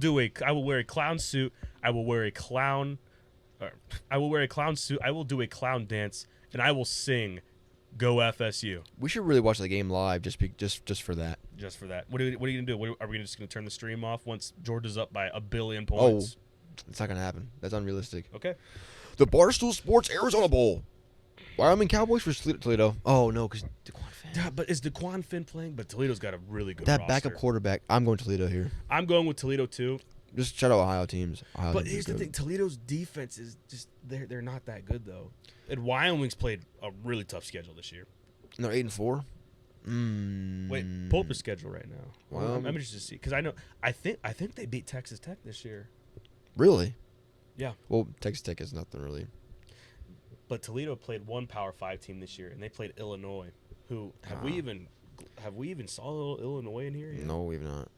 wear a clown suit. I will wear a clown. I will wear a clown suit. I will do a clown dance, and I will sing "Go FSU." We should really watch the game live just for that. Just for that. What are you gonna do? Are we just gonna turn the stream off once Georgia's up by 1 billion points? Oh, it's not gonna happen. That's unrealistic. Okay. The Barstool Sports Arizona Bowl. Wyoming Cowboys versus Toledo. Oh no, because DeQuan Finn. Yeah, but is DeQuan Finn playing? But Toledo's got a really good That roster. backup quarterback. I'm going Toledo here. I'm going with Toledo too. Just shout out Ohio teams. But here's the thing: Toledo's defense is just they're not that good though. And Wyoming's played a really tough schedule this year. And they're 8-4. Wait, pull up the schedule right now. Wow. I'm interested to see because I think they beat Texas Tech this year. Really? Yeah. Well, Texas Tech is nothing really. But Toledo played one Power 5 team this year, and they played Illinois. Who have we even saw Illinois in here yet? No, we've not.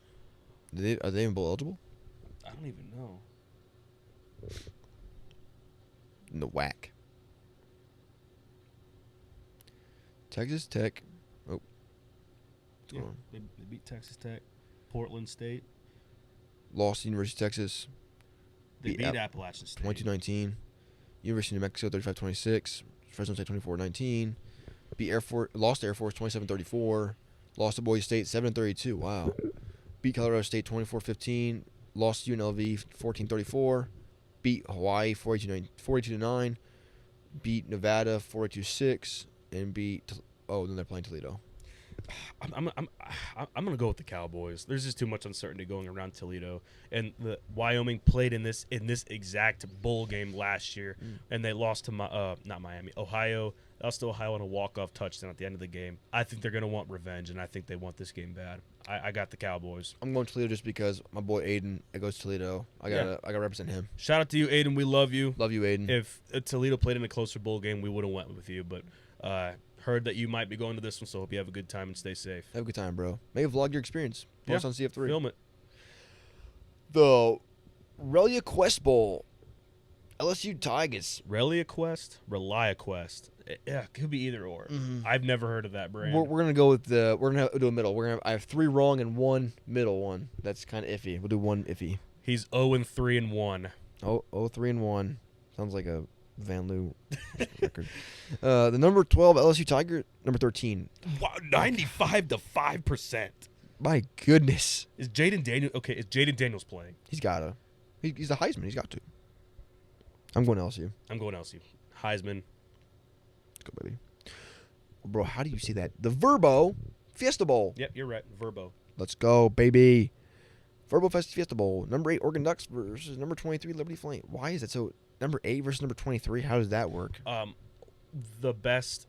Are they even bowl eligible? I don't even know. In the whack. Texas Tech. Oh. What's Yeah, going on? they beat Texas Tech, Portland State. Lost to University of Texas. They beat Appalachian State. 22-19. University of New Mexico 35-26. Fresno State 24-19. Lost to Air Force 27-34. Lost to Boise State 7-32. Wow. Beat Colorado State 24-15. Lost to UNLV 14-34. Beat Hawaii 42-9. Beat Nevada 42-6. And then they're playing Toledo. I'm gonna go with the Cowboys. There's just too much uncertainty going around Toledo, and the Wyoming played in this exact bowl game last year, and they lost to not Miami, Ohio. They lost to Ohio on a walk-off touchdown at the end of the game. I think they're gonna want revenge, and I think they want this game bad. I got the Cowboys. I'm going Toledo just because my boy Aiden goes to Toledo. I gotta represent him. Shout out to you, Aiden. We love you. Love you, Aiden. If Toledo played in a closer bowl game, we would have went with you, but heard that you might be going to this one, so hope you have a good time and stay safe. Have a good time, bro. Maybe vlog your experience. Post on CF3. Film it. The Relia Quest Bowl. LSU Tigers. ReliaQuest, ReliaQuest. Yeah, it could be either or. I've never heard of that brand. We're gonna go with the. We're gonna do a middle. I have 3 wrong and 1 middle one. That's kind of iffy. We'll do 1 iffy. He's 0-3-1. Oh, 3-1. Sounds like a Van Loo record. The number 12 LSU Tiger. Number 13. Wow, 95%. My goodness. Is Jaden Daniels playing? He's gotta. He's a Heisman. He's got to. I'm going LSU. I'm going LSU. Heisman. Let's go, baby. Bro, how do you see that? The Verbo Fiesta Bowl. Yep, you're right. Verbo. Let's go, baby. Verbo Fiesta Bowl. Number 8 Oregon Ducks versus number 23 Liberty Flame. Why is it so? Number 8 versus number 23. How does that work? The best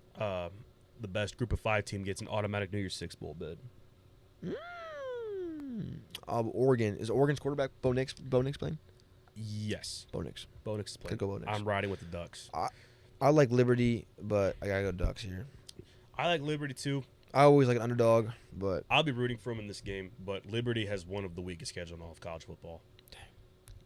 Group of 5 team gets an automatic New Year's Six bowl bid. Oregon is Oregon's quarterback Bo Nix playing? Yes. Bo Nix. Bo Nix is playing. Could go Bo Nix. I'm riding with the Ducks. I like Liberty, but I gotta go Ducks here. I like Liberty too. I always like an underdog, but I'll be rooting for them in this game. But Liberty has one of the weakest schedules in all of college football. Dang.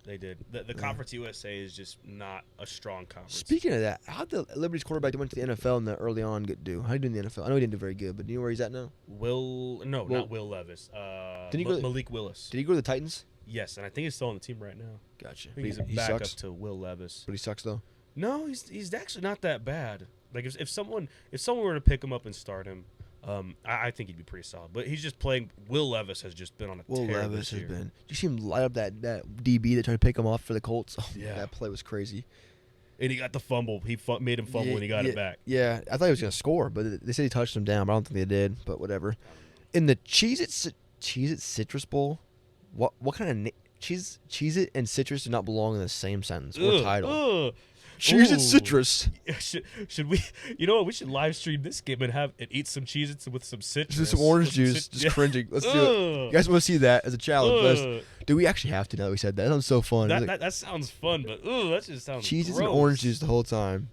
They did. The Conference USA is just not a strong conference. Speaking of that, how'd the Liberty's quarterback that went to the NFL in the early on do? How did he do in the NFL? I know he didn't do very good, but do you know where he's at now? Not Will Levis. Malik Willis. Did he go to the Titans? Yes, and I think he's still on the team right now. Gotcha. I think he's a he backup sucks, to Will Levis. but he sucks though. No, he's actually not that bad. Like if someone were to pick him up and start him, I think he'd be pretty solid. But he's just playing. Will Levis has just been on a Will tear Levis this year. has been. Did you see him light up that DB that tried to pick him off for the Colts? Oh, Yeah. that play was crazy. And he got the fumble. He made him fumble and he got it back. Yeah, I thought he was gonna score, but they said he touched him down. But I don't think they did. But whatever. In the Cheez-It Citrus Bowl, what kind of Cheez-It and citrus do not belong in the same sentence or title? Cheez-It Ooh. Citrus. Should we? You know what? We should live stream this game and eat some Cheez-Its with some citrus. Just some orange juice. Just cringing. Let's do it. You guys want to see that as a challenge? Do we actually have to now that we said that? That sounds so fun. That sounds fun, but that just sounds Cheez-Its gross. and orange juice the whole time.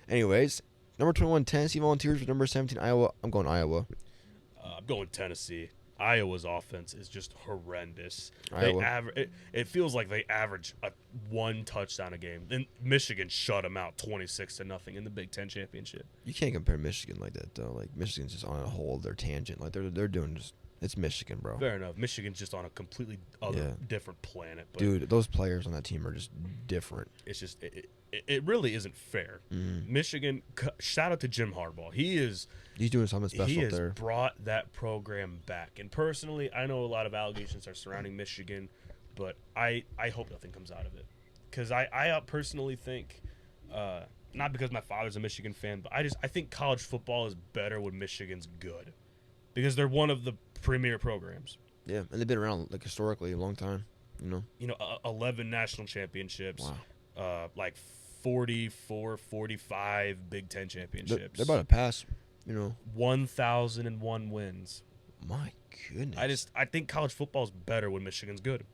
Anyways, number 21 Tennessee Volunteers with number 17 Iowa. I'm going Iowa. I'm going Tennessee. Iowa's offense is just horrendous. Iowa. It feels like they average one touchdown a game. Then Michigan shut them out 26-0 in the Big Ten championship. You can't compare Michigan like that though. Like Michigan's just on a whole other tangent. Like they're doing just it's Michigan, bro. Fair enough. Michigan's just on a completely different planet. But Dude, those players on that team are just different. it's just it really isn't fair. Michigan. Shout out to Jim Harbaugh. He's doing something special he up has there. brought that program back. And personally, I know a lot of allegations are surrounding Michigan, but I hope nothing comes out of it. Because I personally think, not because my father's a Michigan fan, but I think college football is better when Michigan's good. Because they're one of the premier programs. Yeah, and they've been around like historically a long time, you know. 11 national championships. Wow. Like 44, 45 Big Ten championships. They're about to pass, 1,001 wins. My goodness. I think college football is better when Michigan's good.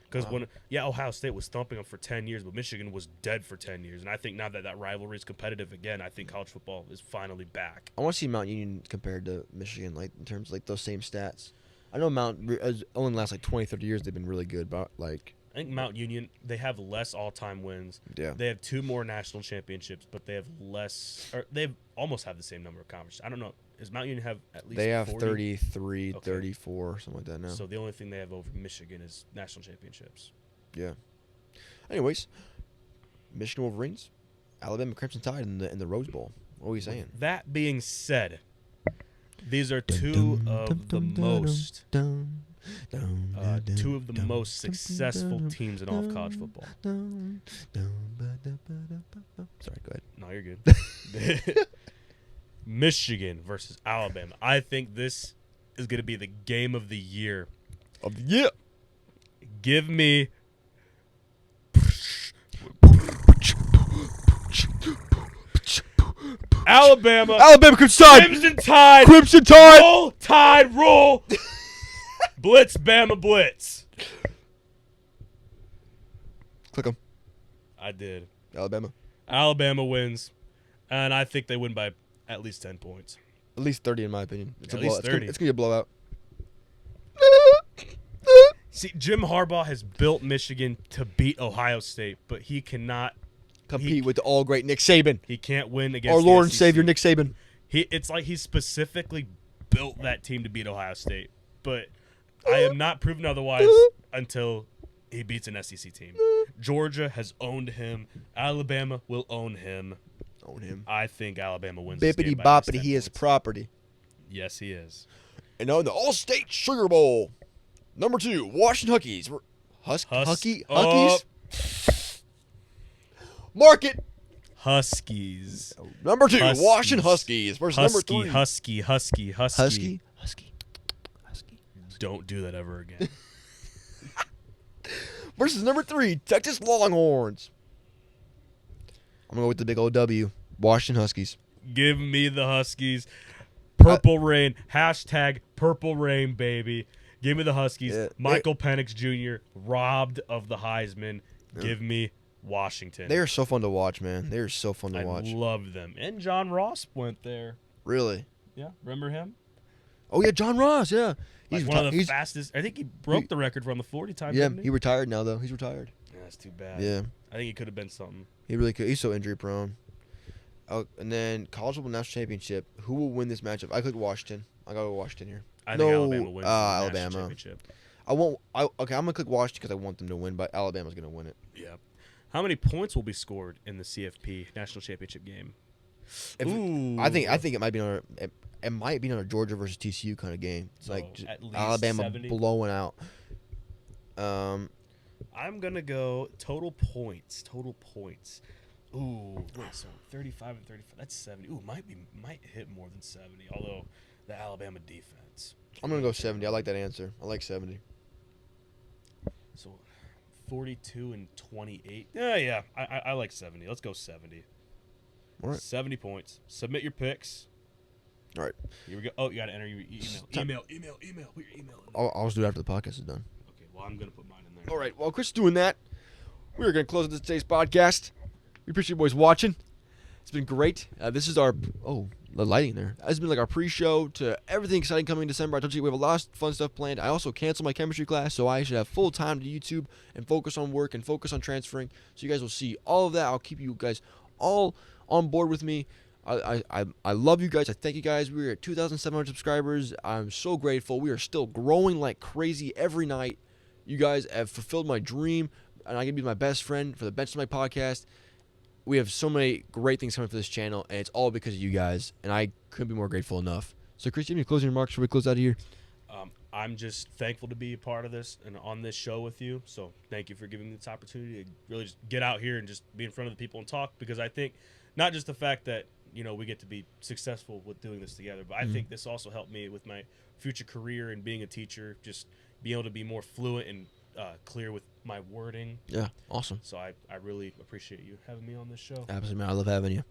Because Ohio State was thumping them for 10 years, but Michigan was dead for 10 years. And I think now that rivalry is competitive again, I think college football is finally back. I want to see Mount Union compared to Michigan, like in terms of like those same stats. I know only in the last like 20, 30 years they've been really good, but like I think Mount Union, they have less all-time wins. Yeah. They have 2 more national championships, but they have less, or they almost have the same number of conferences. I don't know. Does Mount Union have at least they have 40? 33, Okay. 34, something like that now. So the only thing they have over Michigan is national championships. Yeah. Anyways, Michigan Wolverines, Alabama Crimson Tide in the Rose Bowl. What are we saying? That being said, these are two of the most successful teams in all of college football. Sorry, go ahead. No, you're good. Michigan versus Alabama. I think this is going to be the game of the year. Give me Alabama Crimson Tide! Crimson Tide! Crimson Tide! Roll Tide roll! Blitz Bama Blitz. Click them. I did. Alabama. wins, and I think they win by at least 10 points. At least 30 in my opinion. At least 30. It's going to be a blowout. See, Jim Harbaugh has built Michigan to beat Ohio State, but he cannot compete with the all great Nick Saban. He can't win against Our the Lord and SEC. Savior Nick Saban. It's like he specifically built that team to beat Ohio State, but I am not proven otherwise until he beats an SEC team. Georgia has owned him. Alabama will own him. I think Alabama wins this game Bippity by at least boppity, 10 he is points. property. Yes, he is. And on the All-State Sugar Bowl, number 2, Washington Huskies. Huskies? Mark it. Huskies. Number 2, Huskies. Washington Huskies versus number 3. Husky. Husky. Don't do that ever again. Versus number 3, Texas Longhorns. I'm going to go with the big old W. Washington Huskies. Give me the Huskies. Purple Rain. Hashtag Purple Rain, baby. Give me the Huskies. Yeah, Michael Penix Jr. robbed of the Heisman. Give me Washington. They are so fun to watch, man. They are so fun to watch. I love them. And John Ross went there. Really? Yeah, remember him? Oh, yeah, John Ross, yeah. He's one of the fastest. I think he broke the record from the 40 time. Yeah, didn't he retired now, though. He's retired. Yeah, that's too bad. Yeah. I think he could have been something. He really could. He's so injury prone. Oh, and then College Football National Championship. Who will win this matchup? I click Washington. I gotta go Washington here. I think Alabama wins the Alabama. national championship. Okay, I'm gonna click Washington because I want them to win, but Alabama's gonna win it. Yeah. How many points will be scored in the CFP national championship game? Ooh. I think it might be it might be another Georgia versus TCU kind of game. It's like just at least Alabama 70? blowing out. I'm gonna go total points. Ooh, wait, so 35 and 35. That's 70. Ooh, might hit more than 70. Although the Alabama defense. I'm gonna go 70. I like that answer. I like 70. So 42 and 28. Yeah. I like 70. Let's go 70. All right. 70 points. Submit your picks. All right. Here we go. Oh, you gotta enter your email. Email. Put your email in there. I'll just do it after the podcast is done. Okay. Well, I'm gonna put mine in there. All right. While Chris is doing that, we are gonna close out today's podcast. We appreciate you boys watching. It's been great. This is our the lighting there. It's been like our pre-show to everything exciting coming in December. I told you we have a lot of fun stuff planned. I also canceled my chemistry class, so I should have full time to YouTube and focus on work and focus on transferring. So you guys will see all of that. I'll keep you guys all on board with me. I love you guys. I thank you guys. We're at 2,700 subscribers. I'm so grateful. We are still growing like crazy every night. You guys have fulfilled my dream, and I can be my best friend for the Bench to My podcast. We have so many great things coming for this channel, and it's all because of you guys, and I couldn't be more grateful enough. So, Chris, do you have any closing remarks before we close out of here? I'm just thankful to be a part of this and on this show with you. So thank you for giving me this opportunity to really just get out here and just be in front of the people and talk, because I think not just the fact that, we get to be successful with doing this together, but I think this also helped me with my future career and being a teacher, just being able to be more fluent and clear with my wording. Yeah, awesome. So I really appreciate you having me on this show. Absolutely, man. I love having you.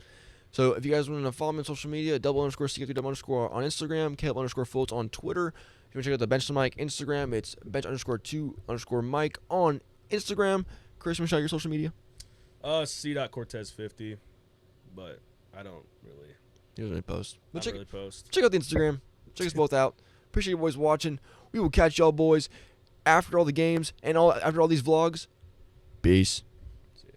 So if you guys want to follow me on social media, _CK2_ on Instagram, Caleb_Fultz on Twitter. If you want to check out the Bench to Mike Instagram, it's bench_2_Mike on Instagram. Chris, you want to shout out your social media? C.Cortez50, but I don't really. He doesn't really post. But really post. Check out the Instagram. Check us both out. Appreciate you boys watching. We will catch y'all boys after all the games and after all these vlogs. Peace.